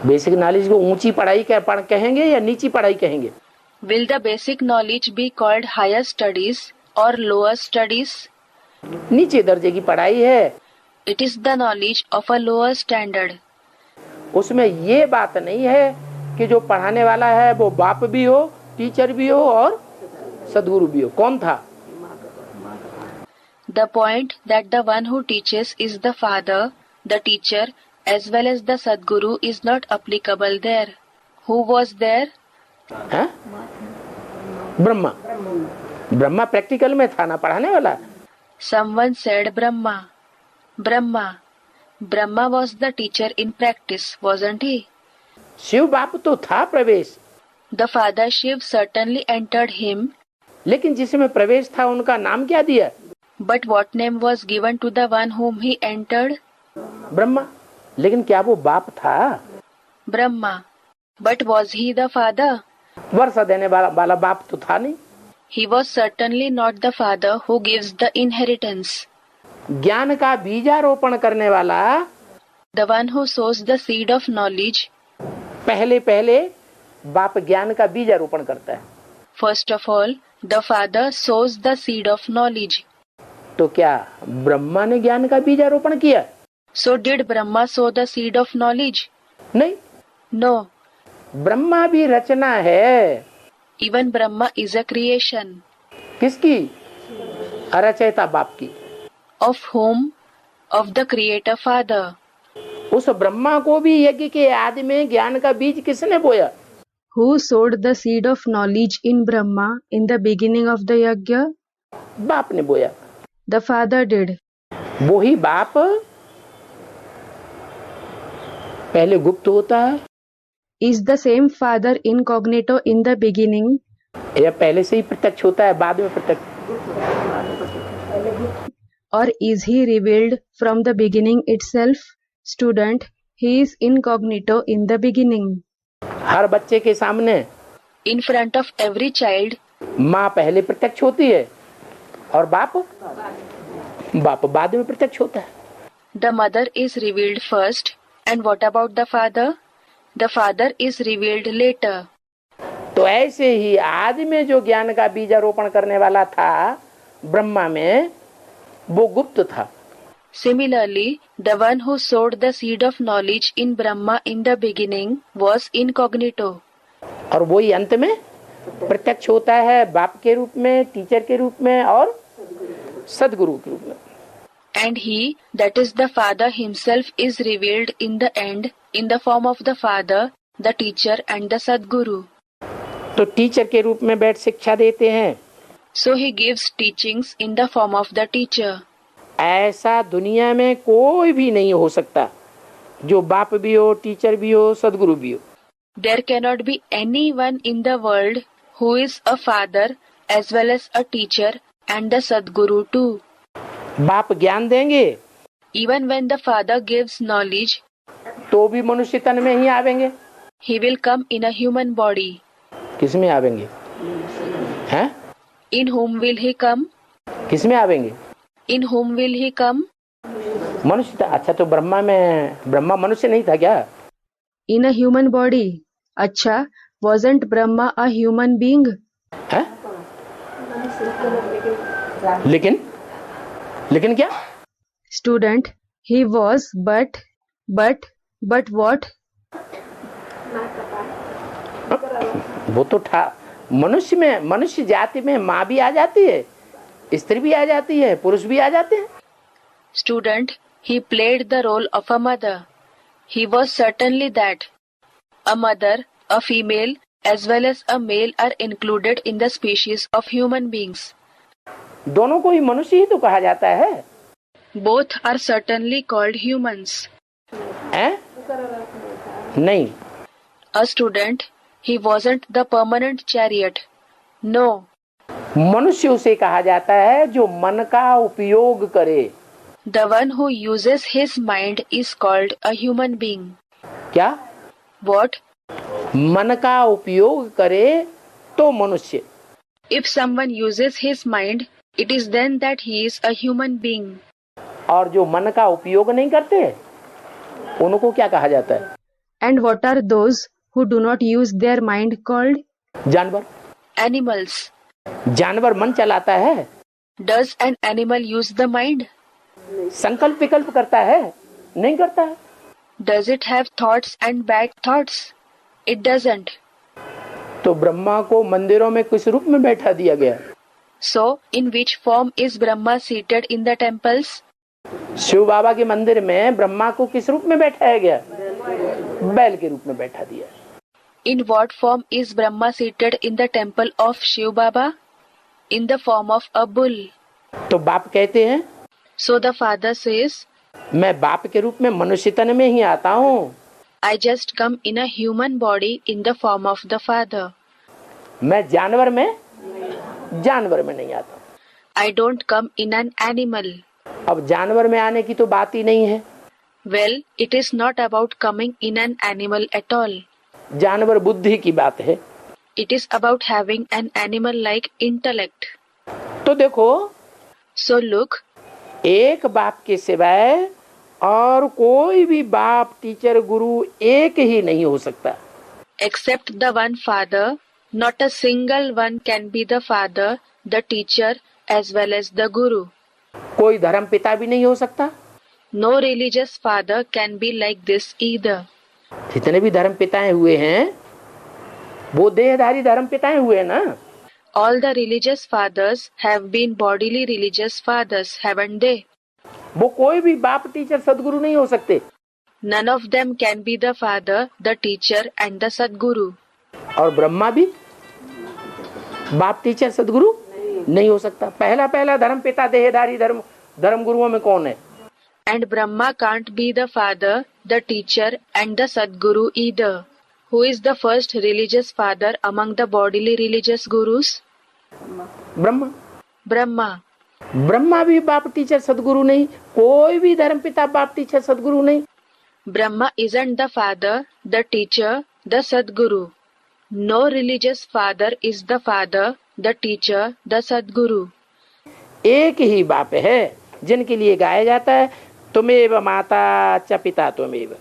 बेसिक नॉलेज को ऊंची पढ़ाई कहेंगे या नीची पढ़ाई कहेंगे? Will the basic knowledge be called higher studies or lower studies? नीचे दर्जे की पढ़ाई है। It is the knowledge of a lower standard. उसमें ये बात नहीं है कि जो पढ़ाने वाला है वो बाप भी हो, टीचर भी हो और सदगुरु भी हो। कौन था? The point that the one who teaches is the father, the teacher, as well as the Sadguru is not applicable there. Who was there? है? ब्रह्मा। ब्रह्मा प्रैक्टिकल में था ना पढ़ाने वाला। Someone said Brahma. Brahma. Brahma was the teacher in practice, wasn't he? Shiv बाप तो था प्रवेश, The father Shiv certainly entered him, लेकिन जिसमें प्रवेश था उनका नाम क्या दिया? but what name was given to the one whom he entered? Brahma. लेकिन क्या वो बाप था? Brahma. But was he the father? वर्षा देने वाला बाप तो था नहीं। He was certainly not the father who gives the inheritance. ज्ञान का बीजारोपण करने वाला The one who sows the seed of knowledge. पहले बाप ज्ञान का बीजारोपण करता है। First of all, the father sows the seed of knowledge. तो क्या ब्रह्मा ने ज्ञान का बीजारोपण किया? So did Brahma sow the seed of knowledge? नहीं, No. ब्रह्मा भी रचना है। Even Brahma is a creation. किसकी? अरचयिता बाप की। Of whom? Of the creator father. उस ब्रह्मा को भी यज्ञ के आदि में ज्ञान का बीज किसने बोया? Who sowed the seed of knowledge in Brahma in the beginning of the yajna? बाप ने बोया। The father did. वो ही बाप पहले गुप्त होता है Is the same father incognito in the beginning, या पहले से ही प्रत्यक्ष होता है बाद में प्रत्यक्ष? or is he revealed from the beginning itself? Student, he is incognito in the beginning. हर बच्चे के सामने In front of every child, माँ पहले प्रत्यक्ष होती है और बाप बाद में प्रत्यक्ष होता है। the mother is revealed first. And what about the father? The father is revealed later. तो ऐसे ही आदि में जो ज्ञान का बीजारोपण करने वाला था ब्रह्मा में, वो गुप्त था। Similarly, the one who sowed the seed of knowledge in Brahma in the beginning was incognito. और वही अंत में प्रत्यक्ष होता है बाप के रूप में, टीचर के रूप में और सदगुरु के रूप में। And he, that is the father himself, is revealed in the end in the form of the father, the teacher and the Sadguru. तो टीचर के रूप में बैठ शिक्षा देते हैं। So he gives teachings in the form of the teacher. ऐसा दुनिया में कोई भी नहीं हो सकता जो बाप भी हो, टीचर भी हो, सदगुरु भी हो। There cannot be anyone in the world who is a father as well as a teacher and the Sadguru too. बाप ज्ञान देंगे Even when the father gives knowledge, तो भी मनुष्य तन में ही आवेंगे। he will come in a human body. किस में आवेंगे? हैं? In whom will he come? किस में आवेंगे? In whom will he come? मनुष्य था। अच्छा, तो ब्रह्मा मनुष्य नहीं था क्या? In a human body. Acha, wasn't Brahma a human being? हैं? लेकिन क्या? Student, he was, but what? वो तो था। मनुष्य जाति में माँ भी आ जाती है, स्त्री भी आ जाती है, पुरुष भी आ जाते हैं। Student, he played the role of a mother. He was certainly that. A mother, a female, as well as a male are included in the species of human beings. दोनों को ही मनुष्य ही तो कहा जाता है। Both are certainly called humans. हैं? नहीं, A student, he wasn't the permanent chariot. No. मनुष्य उसे कहा जाता है जो मन का उपयोग करे। The one who uses his mind is called a human being. क्या? What? मन का उपयोग करे तो मनुष्य। If someone uses his mind, it is then that he is a human being. और जो मन का उपयोग नहीं करते उनको क्या कहा जाता है? And what are those who do not use their mind called? जानवर। Animals. जानवर मन चलाता है, Does an animal use the mind? संकल्प विकल्प करता है, नहीं करता है। Does it have thoughts and bad thoughts? It doesn't. तो ब्रह्मा को मंदिरों में किस रूप में बैठा दिया गया? So, in which form is Brahma seated in the temples? Shiv बाबा के मंदिर में ब्रह्मा को किस रूप में बैठाया गया? बैल के रूप में बैठा दिया। In what form is Brahma seated in the temple of Shiv Baba? In the form of a bull. तो बाप कहते हैं So the father says, मैं बाप के रूप में मनुष्य तन में ही आता हूँ। I just come in a human body in the form of the Father. मैं जानवर में नहीं आता। I don't come in an animal. अब जानवर में आने की तो बात ही नहीं है। Well, it is not about coming in an animal at all. जानवर बुद्धि की बात है। It is about having an animal-like intellect. तो देखो, So look, एक बाप के सिवाय और कोई भी बाप, टीचर, गुरु एक ही नहीं हो सकता। except the one Father, not a single one can be the Father, the teacher, as well as the Guru. कोई धर्म पिता भी नहीं हो सकता। No religious father can be like this either. जितने भी धर्म पिताएं हुए हैं वो देहधारी धर्म पिताएं हुए ना। All the religious fathers have been bodily religious fathers, haven't they? वो कोई भी बाप, टीचर, सदगुरु नहीं हो सकते। None of them can be the father, the teacher, and the Sadguru. और ब्रह्मा भी बाप, टीचर, सदगुरु नहीं हो सकता। पहला धर्म पिता देहधारी धर्म गुरुओं में कौन है? And Brahma can't be the father, the teacher, and the Sadguru either. Who is the first religious father among the bodily religious gurus? Brahma. Brahma. Brahma भी बाप, टीचर, सदगुरु नहीं। कोई भी धर्म पिता बाप, टीचर, सदगुरु नहीं। Brahma isn't the father, the teacher, the Sadguru. No religious father is the father, the teacher, the Sadguru. एक ही बाप है जिनके लिए गाया जाता है, तुमेव माता च पिता त्वमेव।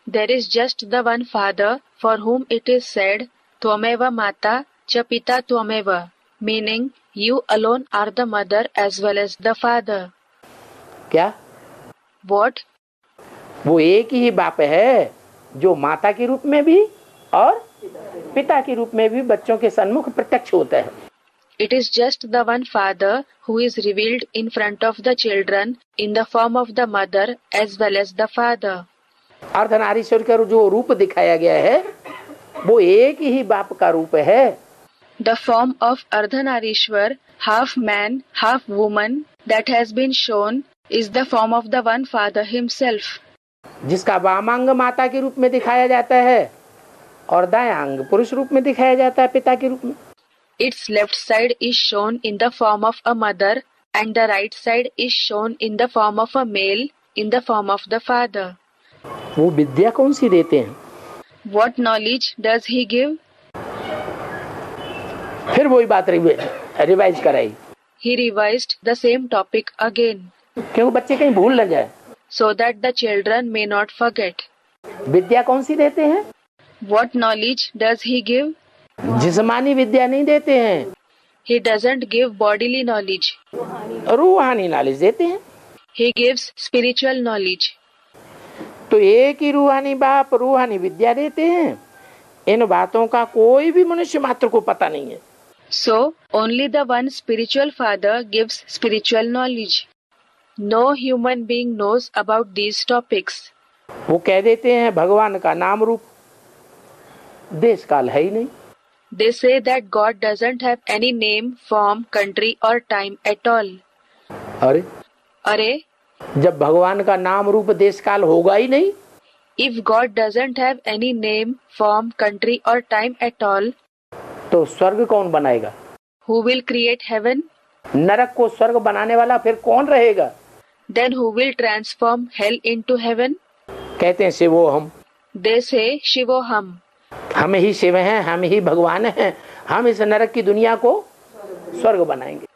There is just the one father for whom it is said, Tvameva Mata cha Pita Tvameva, meaning you alone are the mother as well as the father. क्या? What? वो एक ही बाप है जो माता के रूप में भी और पिता के रूप में भी बच्चों के सन्मुख प्रत्यक्ष होता है। It is just the one father who is revealed in front of the children in the form of the mother as well as the father. Ardhanarishvara का जो रूप दिखाया गया है वो एक ही बाप का रूप है। The form of Ardhanarishwar, half man, half woman, that has been shown is the form of the one father himself. जिसका वामांग माता के रूप में दिखाया जाता है और दायांग पुरुष रूप में दिखाया जाता है पिता के रूप में। Its left side is shown in the form of a mother and the right side is shown in the form of a male in the form of the father. वो विद्या कौन सी देते हैं? What knowledge does he give? फिर वही बात revise कराई। He revised the same topic again, क्यों बच्चे कहीं भूल न जाए। so that the children may not forget. विद्या कौन सी देते हैं? What knowledge does he give? जिस्मानी विद्या नहीं देते हैं, He doesn't give bodily knowledge. रूहानी नॉलेज देते हैं। He gives spiritual knowledge. तो एक ही रूहानी बाप रूहानी विद्या देते हैं। इन बातों का कोई भी मनुष्य मात्र को पता नहीं है। So, only the one spiritual father gives spiritual knowledge. No human being knows about these topics. वो कह देते हैं भगवान का नाम रूप देश काल है ही नहीं। They say that God doesn't have any name, form, country or time at all. अरे Arey, जब भगवान का नाम रूप देश काल होगा ही नहीं, if God doesn't have any name, form, country or time at all, तो स्वर्ग कौन बनाएगा? who will create heaven? नरक को स्वर्ग बनाने वाला फिर कौन रहेगा? Then who will transform hell into heaven? कहते हैं शिवो हम। They say Shivoham. हम ही शिव हैं, हम ही भगवान हैं, हम इस नरक की दुनिया को स्वर्ग बनाएंगे।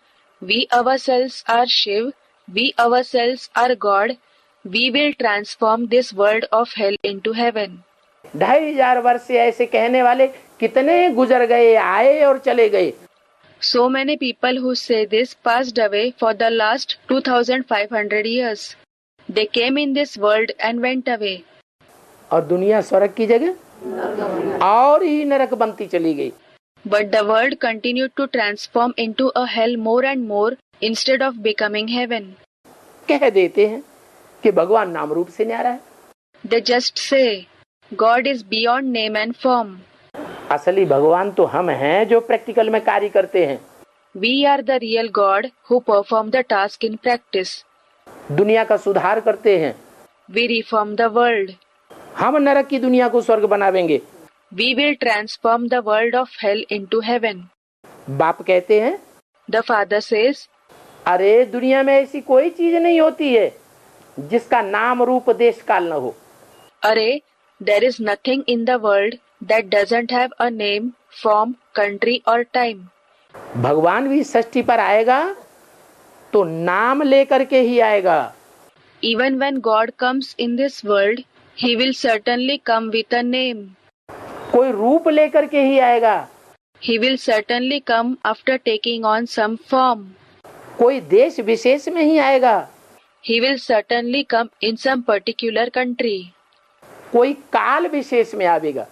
We ourselves are Shiv, we ourselves are God, we will transform this world of hell into heaven. 2500 वर्ष से ऐसे कहने वाले कितने गुजर गए, आए और चले गए। So many people who say this passed away for the last 2500 years. They came in this world and went away. और दुनिया स्वर्ग की जगह और ही नरक बनती चली गई। But the world continued to transform into a hell more and more instead of becoming heaven. कह देते हैं कि भगवान नाम रूप से न्यारा है। They just say, God is beyond name and form. असली भगवान तो हम हैं जो प्रैक्टिकल में कार्य करते हैं। We are the real God who perform the task in practice. दुनिया का सुधार करते हैं। We reform the world. हम नरक की दुनिया को स्वर्ग बनावेंगे। We will transform the world of hell into heaven. बाप कहते हैं, The father says, अरे दुनिया में ऐसी कोई चीज नहीं होती है जिसका नाम रूप देश काल न हो। Array, there is nothing in the world that doesn't have a name, form, country or time. भगवान भी सृष्टि पर आएगा तो नाम लेकर के ही आएगा। Even when God comes in this world, he will certainly come with a name. कोई रूप लेकर के ही आएगा। He will certainly come after taking on some form. कोई देश विशेष में ही आएगा। He will certainly come in some particular country. कोई काल विशेष में आवेगा।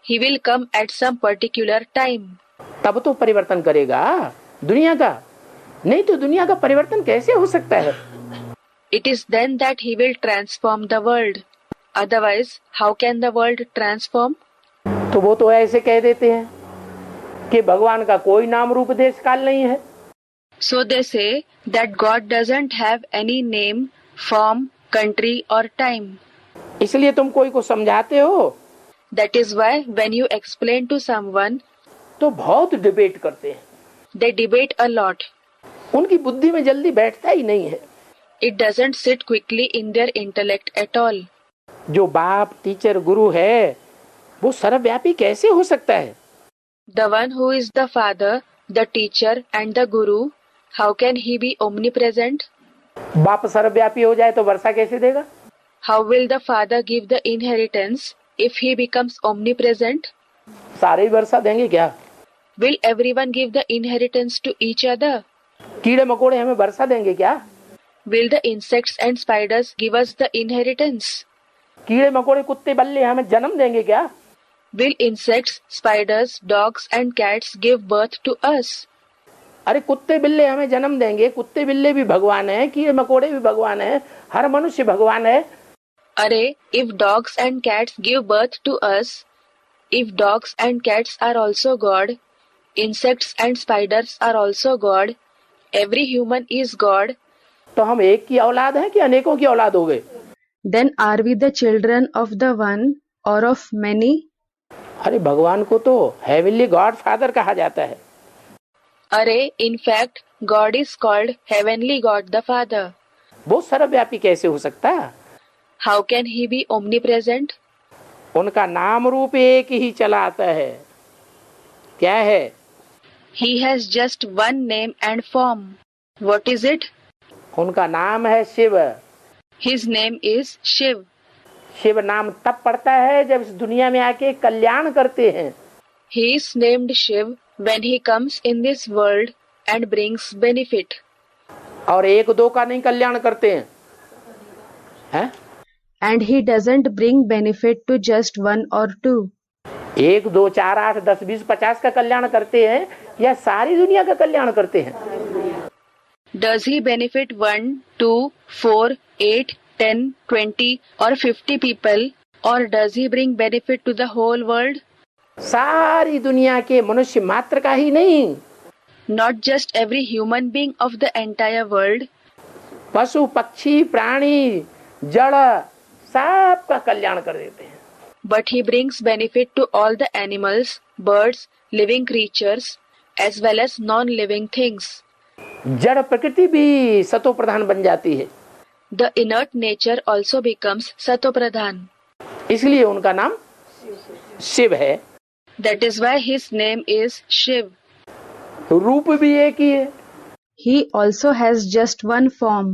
He will come at some particular time. तब तो परिवर्तन करेगा दुनिया का, नहीं तो दुनिया का परिवर्तन कैसे हो सकता है? It is then that he will transform the world. Otherwise, how can the world transform? तो वो तो ऐसे कह देते हैं कि भगवान का कोई नाम रूप देश काल नहीं है। So they say that God doesn't have any name, form, country or time. इसलिए तुम कोई को समझाते हो That is why when you explain to someone, तो बहुत डिबेट करते हैं। they debate a lot. उनकी बुद्धि में जल्दी बैठता ही नहीं है। It doesn't sit quickly in their intellect at all. जो बाप टीचर गुरु है वो सर्वव्यापी कैसे हो सकता है? The one who is the father, the teacher and the guru, how can he be omnipresent? बाप सर्वव्यापी हो जाए तो वर्षा कैसे देगा? How will the father give the inheritance if he becomes omnipresent? सारे ही वर्षा देंगे क्या? Will everyone give the inheritance to each other? कीड़े मकोड़े हमें वर्षा देंगे क्या? Will the insects and spiders give us the inheritance? कीड़े मकोड़े कुत्ते बल्ले हमें जन्म देंगे क्या? Will insects, spiders, dogs and cats give birth to us? अरे कुत्ते बिल्ले हमें जन्म देंगे। कुत्ते बिल्ले भी भगवान है, कीड़े मकोड़े भी भगवान है, हर मनुष्य भगवान है। Array, if dogs and cats give birth to us, if dogs and cats are also God, insects and spiders are also God, every human is God, तो हम एक की औलाद हैं कि अनेकों की औलाद हो गए? Then are we the children of the one or of many? अरे भगवान को तो हेवनली गॉड फादर कहा जाता है। Array, in fact, God is called Heavenly God the Father. वो सर्वव्यापी कैसे हो सकता है? How can he be omnipresent? उनका नाम रूप एक ही चला आता है। क्या है? He has just one name and form. What is it? उनका नाम है Shiv. His name is Shiv. Shiv नाम तब पड़ता है जब इस दुनिया में आके कल्याण करते हैं। He is named Shiv when he comes in this world and brings benefit. और एक दो का नहीं कल्याण करते हैं, हैं? And he doesn't bring benefit to just one or two. 1 2 4 8 10 20 50 का कल्याण करते हैं या सारी दुनिया का कल्याण करते हैं? Does he benefit 1, 2, 4, 8, 10, 20 or 50 people, or does he bring benefit to the whole world? सारी दुनिया के मनुष्य मात्र का ही नहीं, Not just every human being of the entire world, पशु पक्षी प्राणी जड़ सबका कल्याण कर देते हैं। but he brings benefit to all the animals, birds, living creatures, as well as non-living things. जड़ प्रकृति भी सतो प्रधान बन जाती है। The inert nature also becomes Satopradhan. इसलिए उनका नाम शिव है। That is why his name is Shiv. रूप भी एक ही है He also has just one form.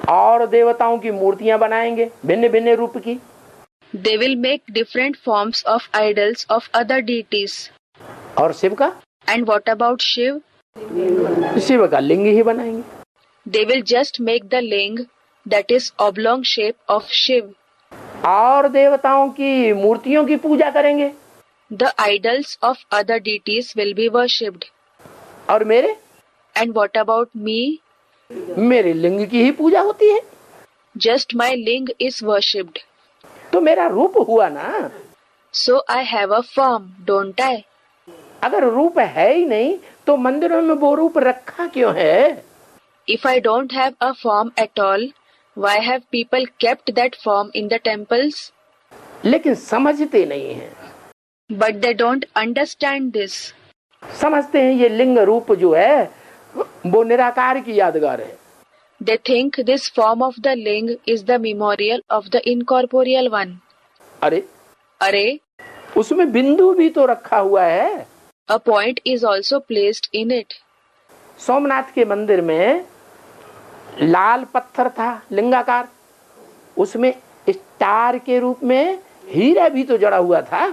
और देवताओं की मूर्तियां बनाएंगे भिन्न भिन्न रूप की। They will make different forms of idols of other deities. और शिव का And what about Shiv? Shiv का लिंग ही बनाएंगे। They will just make the ling, that is oblong shape of Shiv. और देवताओं की मूर्तियों की पूजा करेंगे। The idols of other deities will be worshipped. और मेरे And what about me? मेरे लिंग की ही पूजा होती है। Just my ling is worshipped. तो मेरा रूप हुआ ना। So I have a form, don't I? अगर रूप है ही नहीं तो मंदिरों में वो रूप रखा क्यों है? If I don't have a form at all, why have people kept that form in the temples? लेकिन समझते नहीं हैं। But they don't understand this. समझते हैं ये लिंग रूप जो है वो निराकार की यादगार है। They think this form of the ling is the memorial of the incorporeal one. अरे Array, उसमें बिंदु भी तो रखा हुआ है। a point is also placed in it. Somnath के मंदिर में लाल पत्थर था लिंगाकार, उसमें स्टार के रूप में हीरा भी तो जड़ा हुआ था।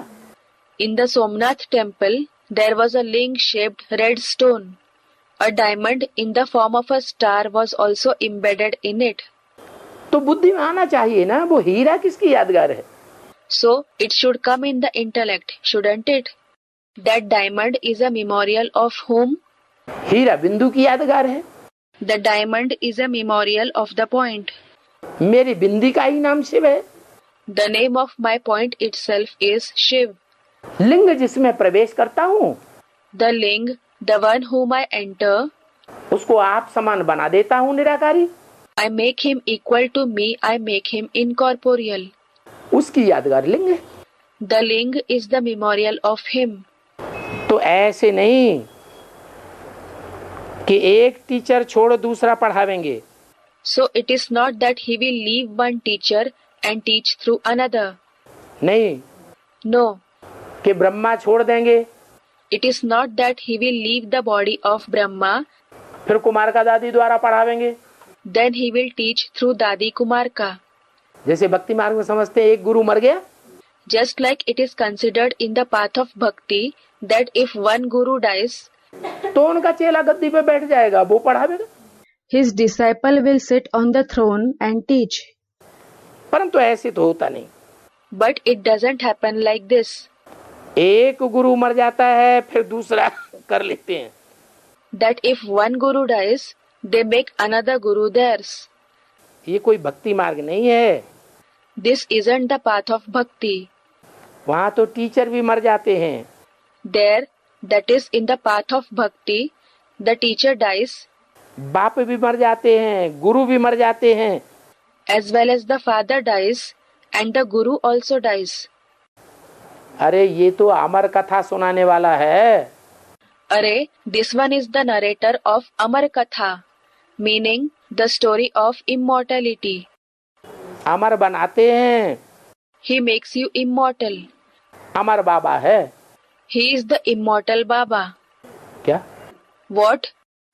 In the Somnath temple, there was a ling-shaped red stone. A diamond in the form of a star was also embedded in it. तो बुद्धि में आना चाहिए ना, वो हीरा किसकी यादगार है? So, it should come in the intellect, shouldn't it? That diamond is a memorial of whom? हीरा बिंदु की यादगार है। The diamond is a memorial of the point. मेरी बिंदी का ही नाम शिव है। The name of my point itself is Shiv. लिंग जिसमें प्रवेश करता हूँ The ling, the one whom I enter, उसको आप समान बना देता हूँ निराकारी। I make him equal to me, I make him incorporeal. उसकी यादगार लिंग है। The ling is the memorial of him. तो ऐसे नहीं कि एक टीचर छोड़ दूसरा पढ़ावेंगे। So it is not that he will leave one teacher and teach through another. नहीं No, कि ब्रह्मा छोड़ देंगे it is not that he will leave the body of Brahma, फिर कुमार का दादी द्वारा पढ़ावेंगे। then he will teach through Dadi Kumarka. जैसे भक्ति मार्ग में समझते हैं एक गुरु मर गया Just like it is considered in the path of bhakti that if one guru dies, तो उनका चेला गद्दी पे बैठ जाएगा, वो पढ़ावेगा। His disciple will sit on the throne and teach. परंतु ऐसे तो होता नहीं। but it doesn't happen like this. एक गुरु मर जाता है फिर दूसरा कर लेते हैं। That if one guru dies, they make another guru theirs. ये कोई भक्ति मार्ग नहीं है। This isn't the path of bhakti. वहाँ तो टीचर भी मर जाते हैं। There, that is in the path of bhakti, the teacher dies, बाप भी मर जाते हैं, गुरु भी मर जाते हैं। as well as the father dies, and the guru also dies. अरे ये तो अमर कथा सुनाने वाला है। Array, this one is the narrator of Amar Katha, meaning the story of immortality. अमर बनाते हैं। He makes you immortal. अमर बाबा है। He is the immortal Baba. क्या What?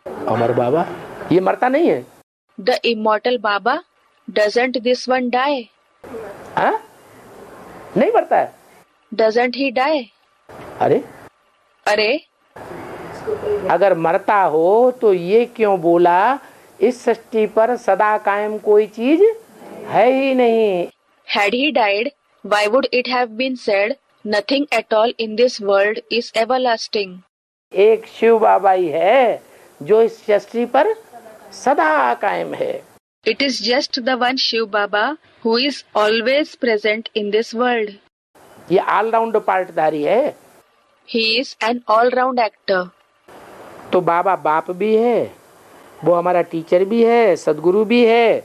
अमर बाबा ये मरता नहीं है? The immortal Baba? Doesn't this one die? हाँ? नहीं मरता है। Doesn't he die? अरे Array, अगर मरता हो तो ये क्यों बोला इस सृष्टि पर सदा कायम कोई चीज है ही नहीं। had he died, why would it have been said, nothing at all in this world is everlasting? एक शिव बाबा ही है जो इस सृष्टि पर सदा कायम है। It is just the one Shiv Baba who is always present in this world. ये all-round पार्टधारी है। He is an all-round actor. तो बाबा बाप भी है, वो हमारा टीचर भी है, सदगुरु भी है।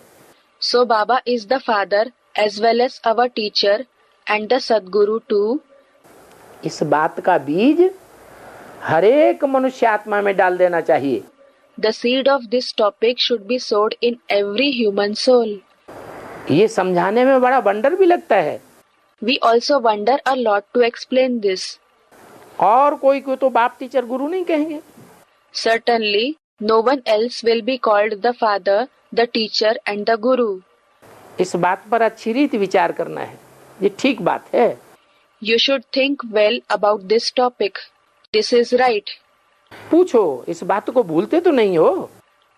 So Baba is the father as well as our teacher and the Sadguru too. इस बात का बीज हर एक मनुष्य आत्मा में डाल देना चाहिए। The seed of this topic should be sowed in every human soul. ये समझाने में बड़ा वंडर भी लगता है। We also wonder a lot to explain this. और कोई को तो बाप टीचर गुरु नहीं कहेंगे। Certainly, no one else will be called the father, the teacher and the guru. इस बात पर अच्छी रीति विचार करना है, ये ठीक बात है। You should think well about this topic. This is right. पूछो, इस बात को भूलते तो नहीं हो?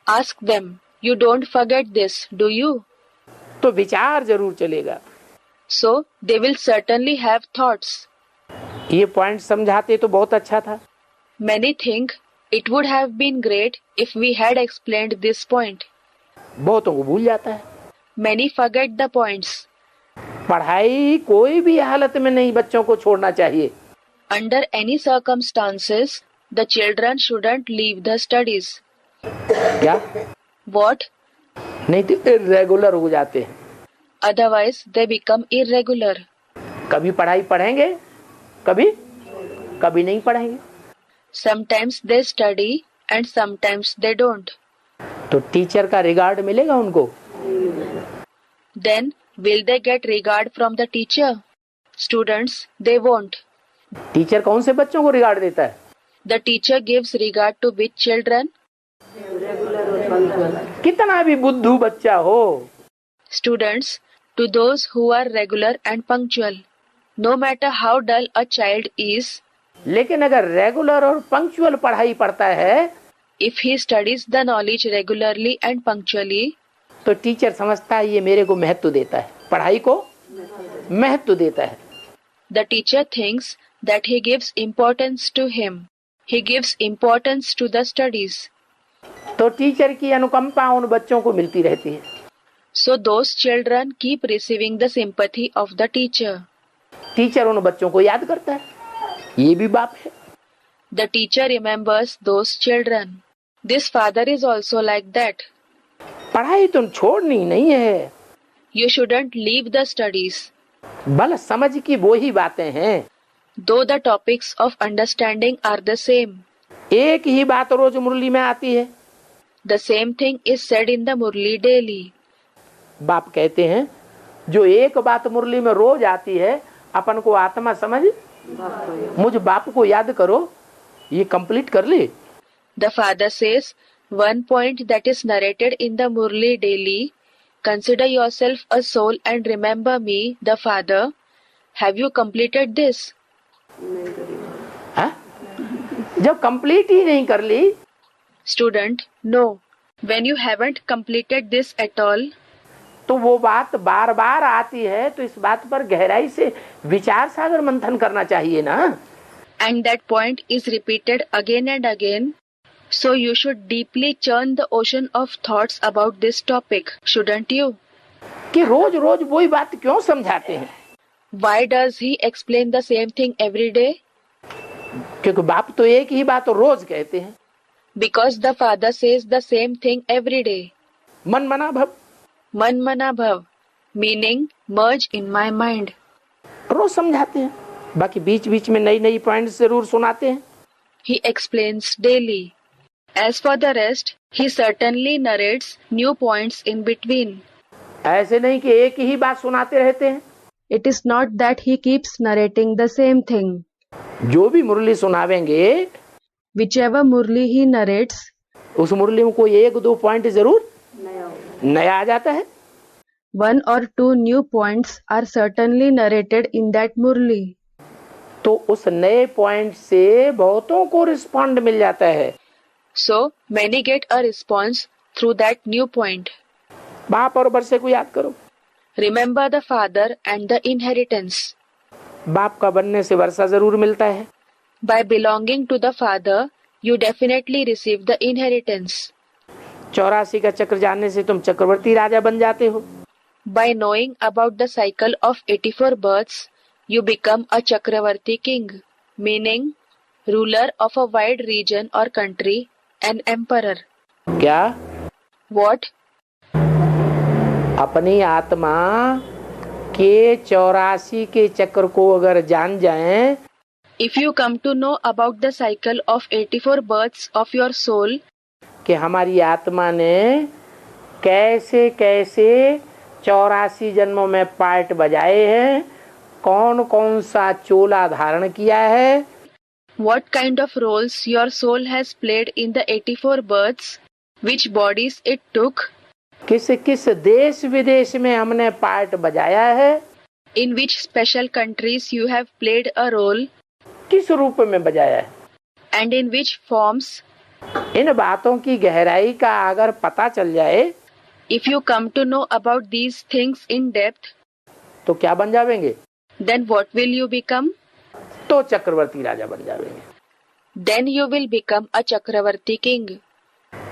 Ask them. You don't forget this, do you? तो विचार जरूर चलेगा। So, they will certainly have thoughts. ये पॉइंट समझाते तो बहुत अच्छा था। Many think it would have been great if we had explained this point. बहुतों को भूल जाता है। Many forget the points. पढ़ाई कोई भी हालत में नहीं बच्चों को छोड़ना चाहिए। Under any circumstances, the children shouldn't leave the studies. क्या What? नहीं तो इरेगुलर हो जाते हैं। Otherwise, they become irregular. कभी पढ़ाई पढ़ेंगे, कभी कभी नहीं पढ़ेंगे। Sometimes they study and sometimes they don't. तो टीचर का रिगार्ड मिलेगा उनको? Then, will they get regard from the teacher? Students, they won't. Teacher कौन से बच्चों को रिगार्ड देता है? The teacher gives regard to which children? कितना भी बुद्धू बच्चा हो, Students, to those who are regular and punctual. No matter how dull a child is, लेकिन अगर रेगुलर और पंक्चुअल पढ़ाई पढ़ता है if he studies the knowledge regularly and punctually, तो टीचर समझता है ये मेरे को महत्व देता है, पढ़ाई को महत्व देता है। the teacher thinks that he gives importance to him. He gives importance to the studies. तो टीचर की अनुकंपा उन बच्चों को मिलती रहती है। So those children keep receiving the sympathy of the teacher. Teacher उन बच्चों को याद करता है, ये भी बाप है। The teacher remembers those children. This father is also like that. पढ़ाई तुम छोड़नी नहीं है, You shouldn't leave the studies. बल समझ की वो ही बातें हैं। Though the topics of understanding are the same, एक ही बात रोज मुरली में आती है। the same thing is said in the Murli daily. बाप कहते हैं जो एक बात मुरली में रोज आती है, अपन को आत्मा समझ मुझ बाप को याद करो, ये कंप्लीट कर ले। The father says, one point that is narrated in the Murli daily, consider yourself a soul and remember me, the father. Have you completed this? हाँ? जब कंप्लीट ही नहीं कर ली Student, no. When you haven't completed this at all, तो वो बात बार बार आती है, तो इस बात पर गहराई से विचार सागर मंथन करना चाहिए ना। and that point is repeated again and again, so you should deeply churn the ocean of thoughts about this topic, shouldn't you? कि रोज रोज वही बात क्यों समझाते हैं? Why does he explain the same thing every day? क्योंकि बाप तो एक ही बात रोज कहते हैं। Because the father says the same thing every day. मन मना भव, Man mana bhav, meaning merge in my mind. रोज समझाते हैं, बाकी बीच बीच में नई नई पॉइंट जरूर सुनाते हैं। He explains daily. As for the rest, he certainly narrates new points in between. ऐसे नहीं कि एक ही बात सुनाते रहते हैं। It is not that he keeps narrating the same thing. जो भी मुरली सुनावेंगे Whichever Murli he narrates, उस मुरली में कोई एक दो पॉइंट जरूर नया आ जाता है। one or two new points are certainly narrated in that Murli. तो उस नए पॉइंट से बहुतों को रिस्पॉन्ड मिल जाता है। So many get a response through that new point. बाप और वर्षे को याद करो। Remember the father and the inheritance. बाप का बनने से वर्षा जरूर मिलता है। By belonging to the father, you definitely receive the inheritance. 84 का चक्र जानने से तुम चक्रवर्ती राजा बन जाते हो। By knowing about the cycle of 84 births, you become a Chakravarti king, meaning ruler of a wide region or country, an emperor. क्या? What? अपनी आत्मा के 84 के चक्र को अगर जान जाएं, If you come to know about the cycle of 84 births of your soul, कि हमारी आत्मा ने कैसे कैसे 84 जन्मों में पार्ट बजाए हैं, कौन कौन सा चोला धारण किया है, what kind of roles your soul has played in the 84 births, which bodies it took, किस किस देश विदेश में हमने पार्ट बजाया है, in which special countries you have played a role, किस रूप में बजाया है, and in which forms. इन बातों की गहराई का अगर पता चल जाए, If you come to know about these things in depth, तो क्या बन जाएंगे? then what will you become? तो चक्रवर्ती राजा बन जाएंगे। Then you will become a Chakravarti king.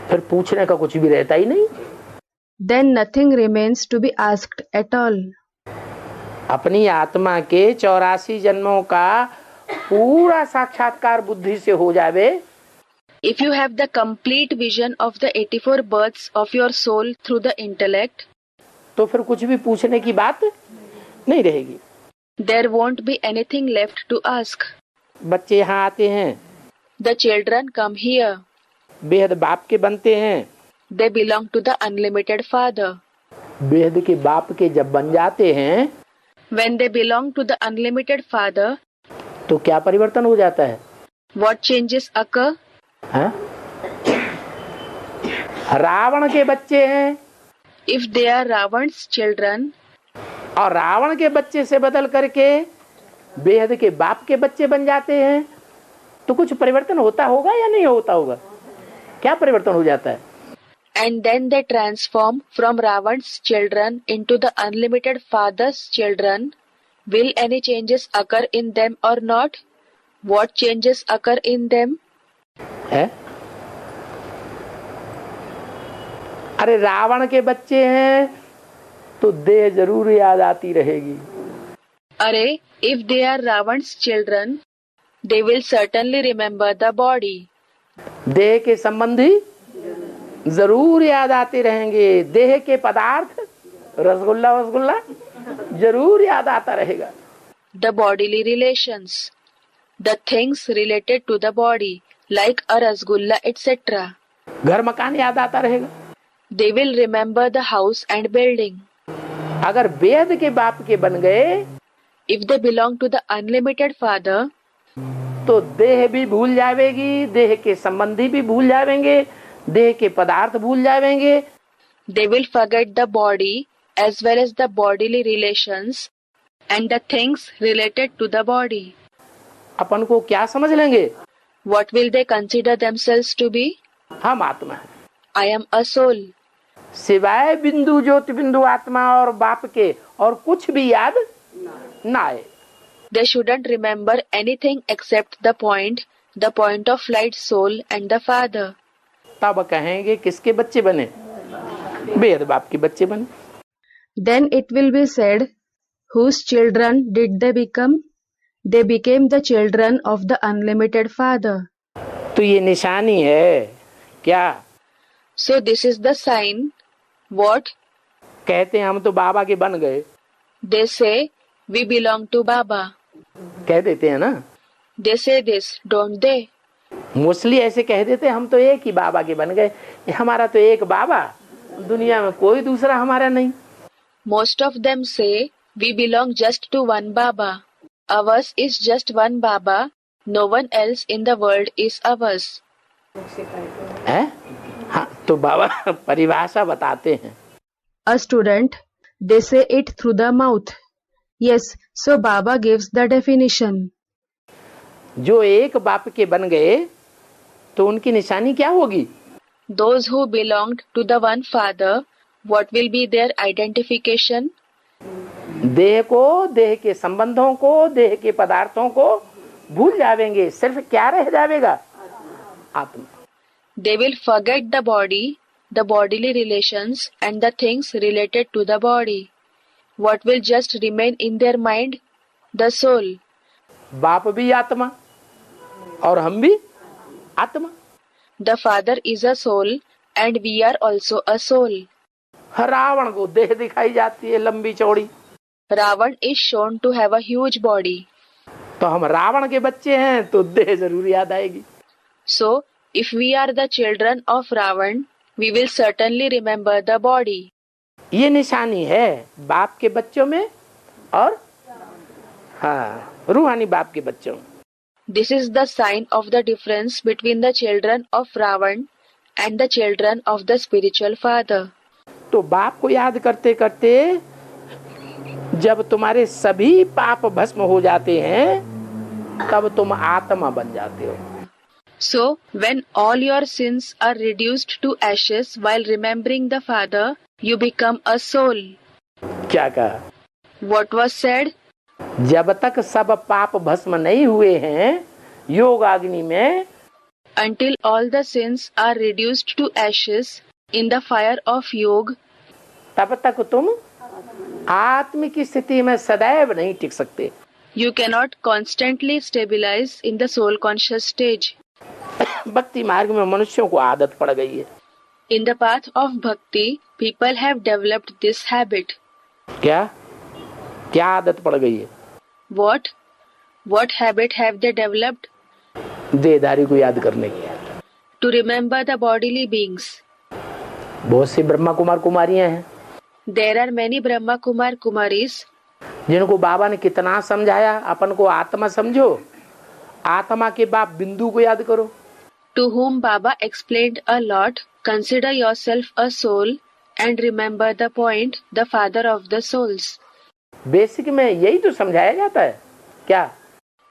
फिर पूछने का कुछ भी रहता ही नहीं। Then nothing remains to be asked at all. अपनी आत्मा के 84 जन्मों का पूरा साक्षात्कार बुद्धि से हो जावे, If you have the complete vision of the 84 births of your soul through the intellect, तो फिर कुछ भी पूछने की बात नहीं रहेगी। there won't be anything left to ask. बच्चे यहाँ आते हैं, The children come here. बेहद बाप के बनते हैं, They belong to the unlimited Father. बेहद के बाप के जब बन जाते हैं When they belong to the unlimited Father, तो क्या परिवर्तन हो जाता है? what changes occur? हाँ? रावण के बच्चे हैं If they are Ravan's children, और रावण के बच्चे से बदल करके बेहद के बाप के बच्चे बन जाते हैं, तो कुछ परिवर्तन होता होगा या नहीं होता होगा? क्या परिवर्तन हो जाता है? and then they transform from Ravan's children into the unlimited Father's children. Will any changes occur in them or not? What changes occur in them? है? अरे रावण के बच्चे हैं तो देह जरूर याद आती रहेगी। Array, if they are Ravan's children, they will certainly remember the body. देह के संबंधी जरूर याद आते रहेंगे। देह के पदार्थ रसगुल्ला वसगुल्ला जरूर याद आता रहेगा। The bodily relations, the things related to the body, like a rasgulla, etc. घर मकान याद आता रहेगा। They will remember the house and building. अगर बेहद के बाप के बन गए If they belong to the unlimited Father, तो देह भी भूल जाएगी, देह के संबंधी भी भूल जाएंगे, देह के पदार्थ भूल जाएंगे। they will forget the body as well as the bodily relations and the things related to the body. अपन को क्या समझ लेंगे? What will they consider themselves to be? हम आत्मा है, I am a soul. सिवाय बिंदु ज्योति बिंदु आत्मा और बाप के और कुछ भी याद ना आए। They shouldn't remember anything except the point of light soul and the Father. तब कहेंगे किसके बच्चे बने? बेहद बाप के बच्चे बने। Then it will be said, whose children did they become? They became the children of the unlimited Father. तो ये निशानी है क्या? So this is the sign. What? कहते हैं हम तो बाबा के बन गए, They say, we belong to Baba. कह देते हैं ना। They say this, don't they? Mostly ऐसे कह देते हम तो एक ही बाबा के बन गए, हमारा तो एक बाबा, दुनिया में कोई दूसरा हमारा नहीं। Most of them say, we belong just to one Baba. Ours is just one Baba. No one else in the world is ours. है? हाँ, तो बाबा परिभाषा बताते हैं। A student, they say it through the mouth. Yes, so Baba gives the definition. जो एक बाप के बन गए तो उनकी निशानी क्या होगी? Those who belonged to the one Father, what will be their identification? देह को, देह के संबंधों को, देह के पदार्थों को भूल जाएंगे, सिर्फ क्या रह जाएगा? आत्मा। They will forget the body, the bodily relations, and the things related to the body. What will just remain in their mind? The soul. बाप भी आत्मा और हम भी आत्मा। The Father is a soul, and we are also a soul. Ravan को देह दिखाई जाती है लंबी चौड़ी, Ravan is shown to have a huge body. तो हम रावण के बच्चे हैं तो देह जरूर याद आएगी। So, if we are the children of Ravan, we will certainly remember the body. ये निशानी है बाप के बच्चों में और हाँ रूहानी बाप के बच्चों में। This is the sign of the difference between the children of Ravan and the children of the spiritual father. तो बाप को याद करते करते जब तुम्हारे सभी पाप भस्म हो जाते हैं तब तुम आत्मा बन जाते हो। So, when all your sins are reduced to ashes while remembering the Father, you become a soul. क्या कहा? What was said? जब तक सब पाप भस्म नहीं हुए हैं योग अग्नि में, Until all the sins are reduced to ashes in the fire of yoga, तब तक तुम आत्म की स्थिति में सदैव नहीं टिक सकते। you cannot constantly stabilize in the soul conscious stage. भक्ति मार्ग में मनुष्यों को आदत पड़ गई है। In the path of bhakti, people have developed this habit. क्या क्या आदत पड़ गई है? What habit have they developed? देहधारी को याद करने की। To remember the bodily beings. बहुत सी ब्रह्मा कुमार कुमारियां हैं There are many Brahma Kumar Kumaris जिनको बाबा ने कितना समझाया, अपन को आत्मा समझो, आत्मा के बाप बिंदु को याद करो। to whom Baba explained a lot. Consider yourself a soul and remember the point, the father of the souls. Basic में यही तो समझाया जाता है। क्या?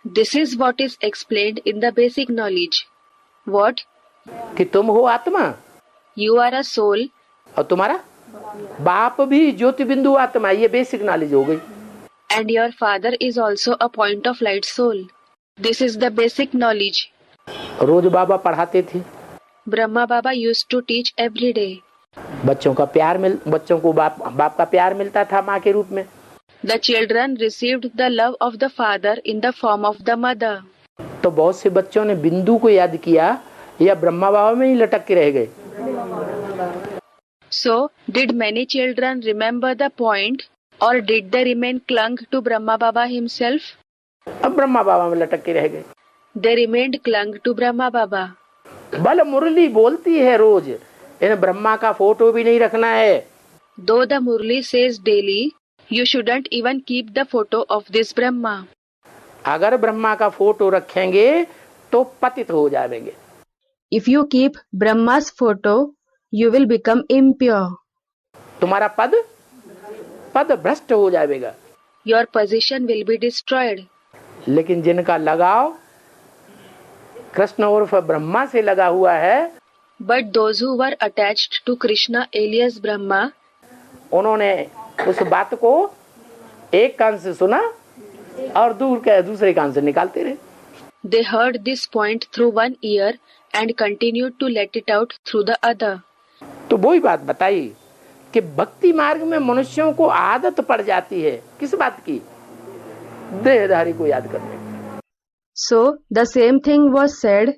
This is what is explained in the basic knowledge. What? कि तुम हो आत्मा You are a soul और तुम्हारा बाप भी ज्योति बिंदु आत्मा, ये बेसिक नॉलेज हो गई। and your father is also a point of light soul. This is the basic knowledge. रोज बाबा पढ़ाते थे, Brahma Baba used to teach every day. बच्चों को बाप का प्यार मिलता था माँ के रूप में। The children received the love of the father in the form of the mother. तो बहुत से बच्चों ने बिंदु को याद किया या ब्रह्मा बाबा में ही लटक के रह गए। So, did many children remember the point or did they remain clung to Brahma Baba himself? अब ब्रह्मा बाबा में लटक के रह गए। They remained clung to Brahma Baba. बल मुरली बोलती है रोज, इन ब्रह्मा का फोटो भी नहीं रखना है। Though the Murli says daily, you shouldn't even keep the photo of this Brahma. अगर ब्रह्मा का फोटो रखेंगे तो पतित हो जाएंगे। If you keep Brahma's photo, you will become impure. तुम्हारा पद भ्रष्ट हो जाएगा। Your position will be destroyed. लेकिन जिनका लगाव कृष्ण उर्फ ब्रह्मा से लगा हुआ है, But those who were attached to Krishna alias Brahma, उन्होंने उस बात को एक कान से सुना और दूसरे कान से निकालते रहे। they heard this point through one ear and continued to let it out through the other. तो वही बात बताई कि भक्ति मार्ग में मनुष्यों को आदत पड़ जाती है, किस बात की? देहधारी को याद करने की। So, the same thing was said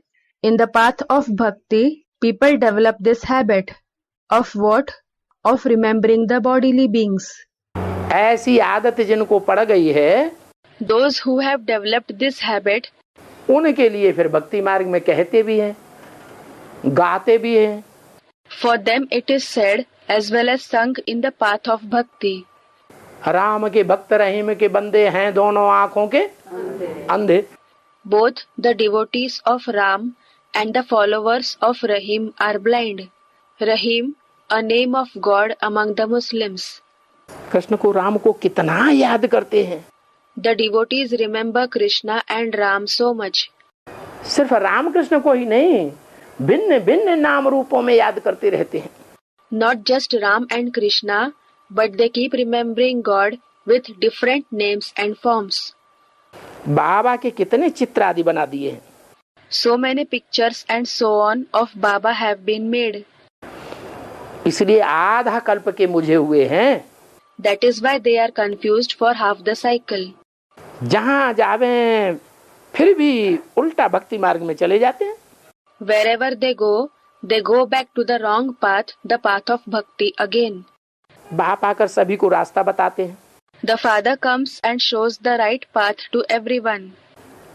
in the path of bhakti. People develop this habit of what? Of remembering the bodily beings. ऐसी आदत जिनको पड़ गई है, Those who have developed this habit, उनके लिए फिर भक्ति मार्ग में कहते भी हैं, गाते भी हैं। for them it is said as well as sung in the path of bhakti. Ram के भक्त रहीम के बंदे हैं दोनों आंखों के अंधे। Both the devotees of Ram and the followers of Rahim are blind. Rahim, a name of God among the Muslims. Krishna को राम को कितना याद करते हैं। The devotees remember Krishna and Ram so much. सिर्फ राम कृष्ण को ही नहीं, भिन्न भिन्न नाम रूपों में याद करते रहते हैं। Not just Ram and Krishna, but they keep remembering God with different names and forms. बाबा के कितने चित्र आदि बना दिए हैं। So many pictures and so on of Baba have been made. इसलिए आधा कल्प के मुझे हुए हैं। That is why they are confused for half the cycle. जहाँ जावे फिर भी उल्टा भक्ति मार्ग में चले जाते हैं। Wherever they go back to the wrong path, the path of bhakti again. बाप आकर सभी को रास्ता बताते हैं। The father comes and shows the right path to everyone.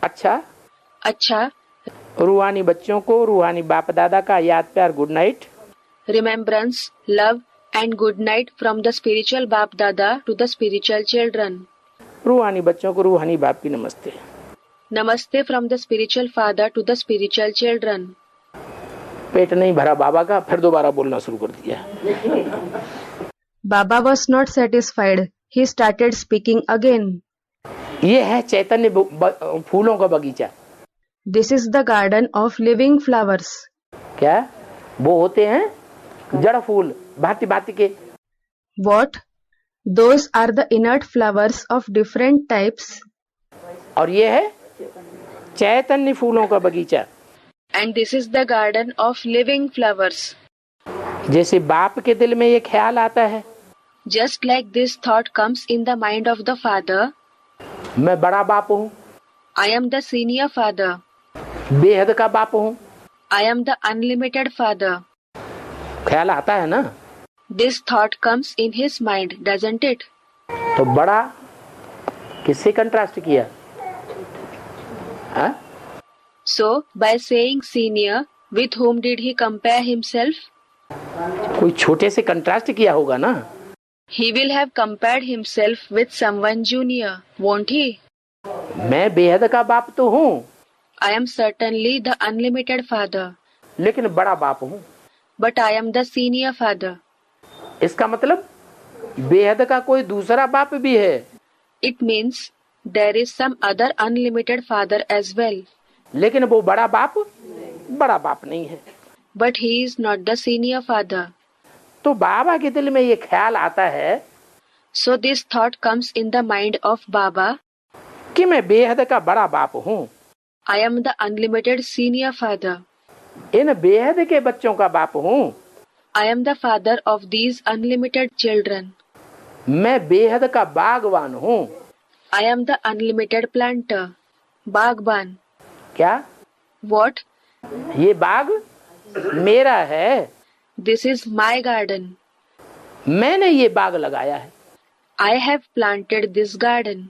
अच्छा, रूहानी बच्चों को रूहानी बाप दादा का याद प्यार good night. remembrance, love and good night from the spiritual Bap Dada to the spiritual children. रूहानी बच्चों को रूहानी बाप की नमस्ते। Namaste from the spiritual father to the spiritual children. पेट नहीं भरा बाबा का, फिर दोबारा बोलना शुरू कर दिया। Baba was not satisfied. He started speaking again. ये है चैतन्य फूलों का बगीचा। This is the garden of living flowers. क्या? वो होते हैं जड़ फूल भांति भांति के। What? Those are the inert flowers of different types. और ये है चैतन्य फूलों का बगीचा। And this is the garden of living flowers. जैसे बाप के दिल में ये ख्याल आता है, Just like this thought comes in the mind of the father, मैं बड़ा बाप हूँ, I am the senior father. बेहद का बाप हूँ, I am the unlimited father. ख्याल आता है ना? This thought comes in his mind, doesn't it? तो बड़ा किससे कंट्रास्ट किया? हाँ? So, by saying senior, with whom did he compare himself? कोई छोटे से कंट्रास्ट किया होगा ना? He will have compared himself with someone junior, won't he? मैं बेहद का बाप तो हूँ, I am certainly the unlimited father, लेकिन बड़ा बाप हूँ। but I am the senior father. इसका मतलब बेहद का कोई दूसरा बाप भी है, It means there is some other unlimited father as well, लेकिन वो बड़ा बाप नहीं है। but he is not the senior father. तो बाबा के दिल में ये ख्याल आता है So this thought comes in the mind of Baba, कि मैं बेहद का बड़ा बाप हूँ, I am the unlimited senior father. इन बेहद के बच्चों का बाप हूँ, I am the father of these unlimited children. मैं बेहद का बागवान हूँ। I am the unlimited planter. Bagban. क्या? What? ये बाग मेरा है, This is my garden. मैंने ये बाग लगाया है। I have planted this garden.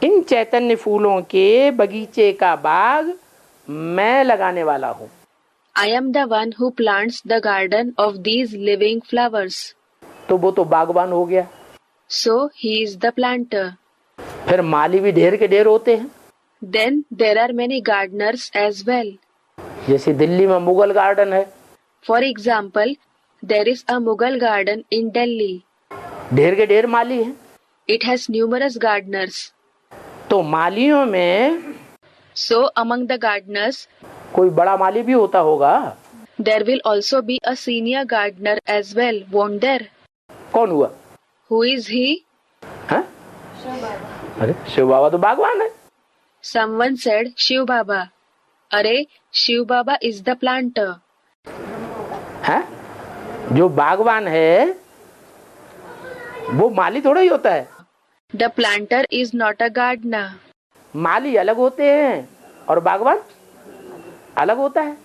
इन चैतन्य फूलों के बगीचे का बाग मैं लगाने वाला हूँ। I am the one who plants the garden of these living flowers. तो वो तो बागवान हो गया। So he is the planter. फिर माली भी ढेर के ढेर होते हैं। Then there are many gardeners as well. जैसे दिल्ली में मुगल गार्डन है, For example, there is a Mughal garden in Delhi. ढेर के ढेर माली हैं। It has numerous gardeners. तो मालियों में So among the gardeners, कोई बड़ा माली भी होता होगा। there will also be a senior gardener as well, won't there? कौन हुआ? Who is he? हाँ? अरे शिव बाबा तो बागवान है। Someone said Shiv Baba. Arey, Shiv Baba is the planter. हैं? जो बागवान है वो माली थोड़ा ही होता है। The planter is not a gardener. माली अलग होते हैं और बागवान अलग होता है।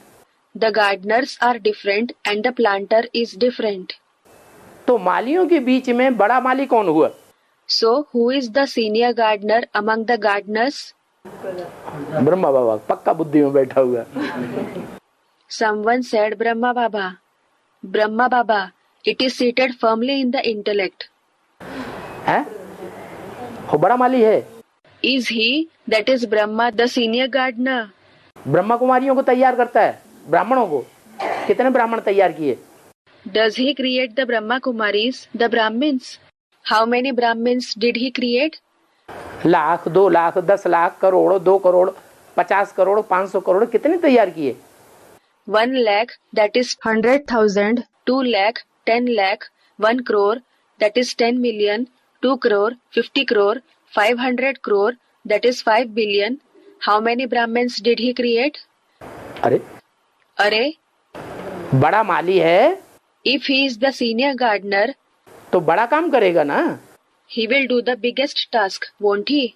The gardeners are different and the planter is different. तो मालियों के बीच में बड़ा माली कौन हुआ? So who is the senior gardener among the gardeners? Brahma बाबा पक्का बुद्धि में बैठा हुआ। Someone said Brahma Baba. Brahma Baba, it is seated firmly in the intellect. है? वो बड़ा माली है। Is he, that is Brahma, the senior gardener? Brahma कुमारियों को तैयार करता है, ब्राह्मणों को। कितने ब्राह्मण तैयार किए? Does he create the Brahma Kumaris, the Brahmins? How many Brahmins did he create? Lakh, 2 lakh, 10 lakh, crore, 2 crore, 50 crore, 500 crore, कितने तैयार किए? 1 lakh, that is 100,000, 2 lakh, 10 lakh, 1 crore, that is 10 million, 2 crore, 50 crore, 500 crore, that is 5 billion. How many Brahmins did he create? अरे Arey, बड़ा माली है if he is the senior gardener, तो बड़ा काम करेगा ना। he will do the biggest task, won't he?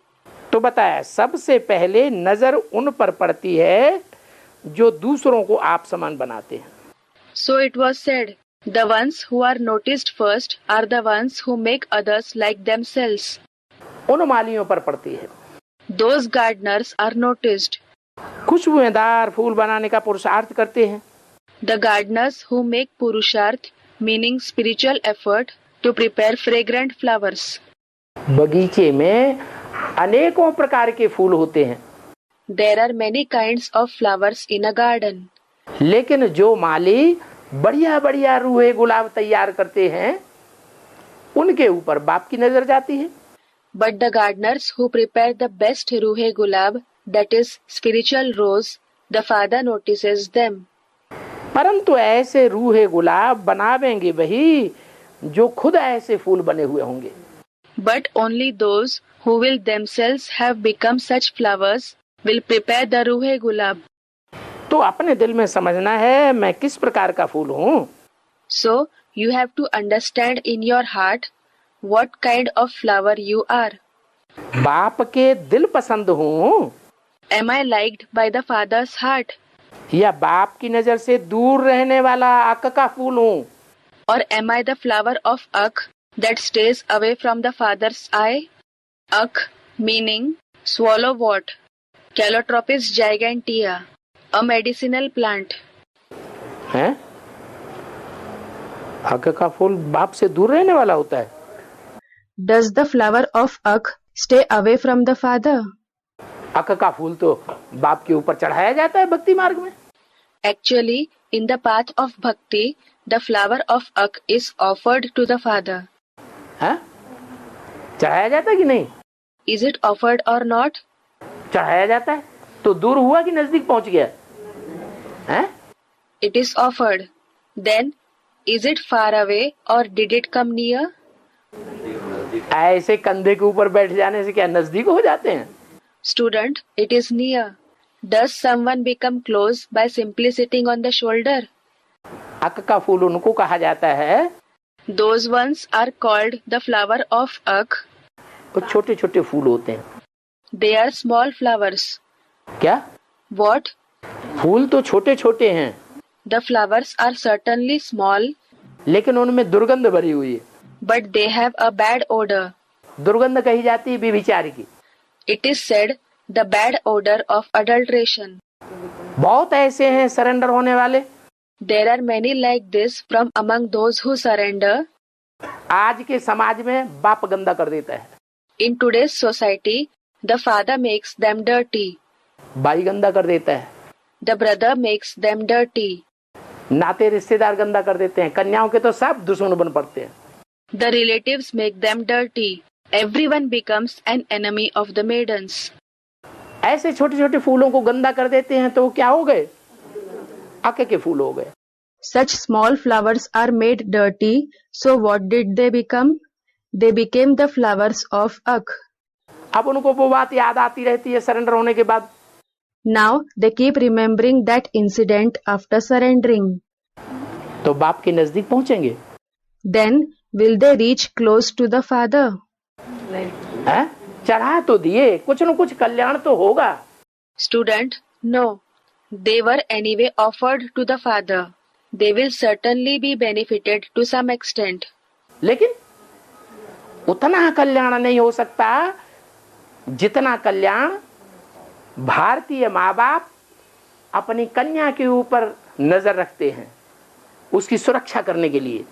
तो बताया सबसे पहले नजर उन पर पड़ती है जो दूसरों को आप समान बनाते हैं। So it was said, the ones who are noticed first are the ones who make others like themselves. उन मालियों पर पड़ती है। Those gardeners are noticed. खुशबूदार फूल बनाने का पुरुषार्थ करते हैं। The gardeners who make purusharth, meaning spiritual effort, to prepare fragrant flowers. बगीचे में अनेकों प्रकार के फूल होते हैं, There are many kinds of flowers in a garden. लेकिन जो माली बढ़िया बढ़िया रूहे गुलाब तैयार करते हैं उनके ऊपर बाप की नजर जाती है। But the gardeners who prepare the best ruhe gulab, that is spiritual rose, the father notices them. परंतु ऐसे रूहे गुलाब बनावेंगे वही जो खुद ऐसे फूल बने हुए होंगे। But only those who will themselves have become such flowers will prepare the ruhe gulab. तो अपने दिल में समझना है मैं किस प्रकार का फूल हूँ। So you have to understand in your heart what kind of flower you are. बाप के दिल पसंद हूँ। Am I liked by the father's heart? या बाप की नजर से दूर रहने वाला अक का फूल हूँ? Or am I the flower of Ak that stays away from the father's eye? Ak meaning swallow what? Calotropis gigantea, a medicinal plant. हैं? अक का फूल बाप से दूर रहने वाला होता है? Does the flower of Ak stay away from the father? अक का फूल तो बाप के ऊपर चढ़ाया जाता है भक्ति मार्ग में। Actually, in the path of bhakti, the flower of Ak is offered to the father. हैं? चढ़ाया जाता है कि नहीं? Is it offered or not? चढ़ाया जाता है। तो दूर हुआ कि नजदीक पहुंच गया? हैं? It is offered. Then, is it far away or did it come near? ऐसे कंधे के ऊपर बैठ जाने से क्या नजदीक हो जाते हैं? Student, it is near. Does someone become close by simply sitting on the shoulder? अक का फूल उनको कहा जाता है। Those ones are called the flower of Ak. वो छोटे छोटे फूल होते हैं। They are small flowers. क्या? What? फूल तो छोटे छोटे हैं, The flowers are certainly small, लेकिन उनमें दुर्गंध भरी हुई है। but they have a bad odor. दुर्गंध कही जाती है व्यभिचार की। It is said the bad odor of adulteration. बहुत ऐसे हैं सरेंडर होने वाले। There are many like this from among those who surrender. आज के समाज में बाप गंदा कर देता है। In today's society, the father makes them dirty. भाई गंदा कर देता है। The brother makes them dirty. नाते रिश्तेदार गंदा कर देते हैं। कन्याओं के तो सब दुश्मन बन पड़ते हैं। The relatives make them dirty. Everyone becomes an enemy of the maidens. ऐसे छोटे छोटे फूलों को गंदा कर देते हैं तो वो क्या हो गए? अक के फूल हो गए। Such small flowers are made dirty, so what did they become? They became the flowers of Ak. अब उनको वो बात याद आती रहती है सरेंडर होने के बाद। Now they keep remembering that incident after surrendering. तो बाप के नजदीक पहुंचेंगे। Then will they reach close to the father? हैं? चढ़ा तो दिए, कुछ न कुछ कल्याण तो होगा। Student, no. They were anyway offered to the father. They will certainly be benefited to some extent. लेकिन उतना कल्याण नहीं हो सकता जितना कल्याण भारतीय माँ बाप अपनी कन्या के ऊपर नजर रखते हैं उसकी सुरक्षा करने के लिए।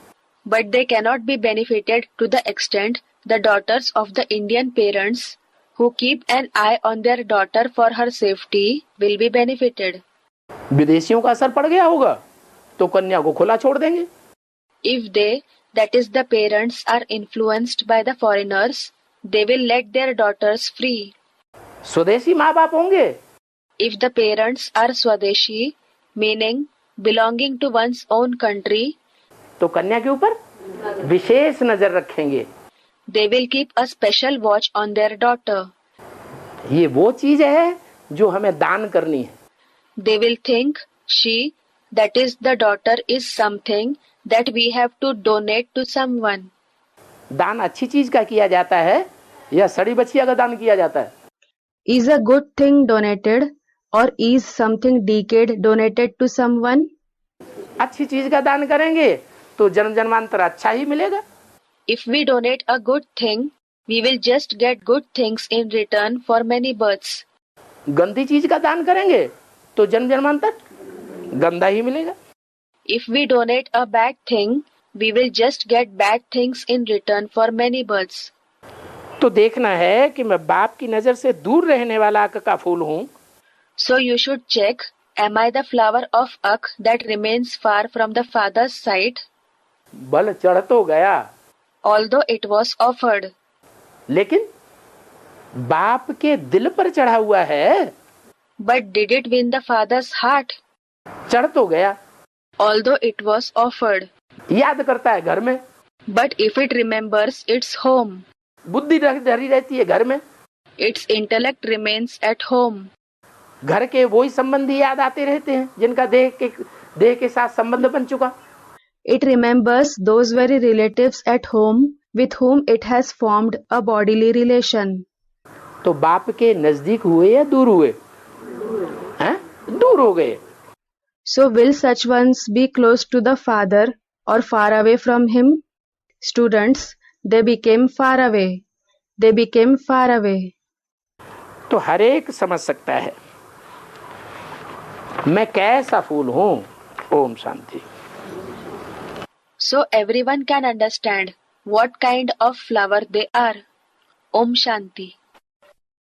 But they cannot be benefited to the extent the daughters of the Indian parents who keep an eye on their daughter for her safety will be benefited. विदेशियों का असर पड़ गया होगा तो कन्या को खुला छोड़ देंगे। If they, that is the parents, are influenced by the foreigners, they will let their daughters free. स्वदेशी माँ बाप होंगे If the parents are Swadeshi, meaning belonging to one's own country, तो कन्या के ऊपर विशेष नजर रखेंगे। they will keep a special watch on their daughter. ये वो चीज है जो हमें दान करनी है। They will think she, that is the daughter, is something that we have to donate to someone. दान अच्छी चीज का किया जाता है या सड़ी बछिया का दान किया जाता है? Is a good thing donated or is something decayed donated to someone? अच्छी चीज का दान करेंगे तो जन्म जन्मांतर अच्छा ही मिलेगा। If we donate a good thing, we will just get good things in return for many births. गंदी चीज का दान करेंगे तो जन्म जन्मांतर गंदा ही मिलेगा। If we donate a bad thing, we will just get bad things in return for many births. तो देखना है कि मैं बाप की नजर से दूर रहने वाला अक का फूल हूँ। So you should check, am I the flower of Ak that remains far from the father's sight? बल चढ़ तो गया Although it was offered, लेकिन बाप के दिल पर चढ़ा हुआ है। but did it win the father's heart? चढ़ तो गया, Although it was offered, याद करता है घर में, but if it remembers its home, बुद्धि धरी रहती है घर में, its intellect remains at home. घर के वही संबंधी याद आते रहते हैं जिनका देह के साथ संबंध बन चुका। It remembers those very relatives at home with whom it has formed a bodily relation. तो बाप के नजदीक हुए या दूर हुए? हैं? दूर हो गए। So will such ones be close to the Father or far away from him? Students, they became far away. They became far away. तो हर एक समझ सकता है मैं कैसा फूल हूं। Om Shanti. So everyone can understand what kind of flower they are. Om Shanti.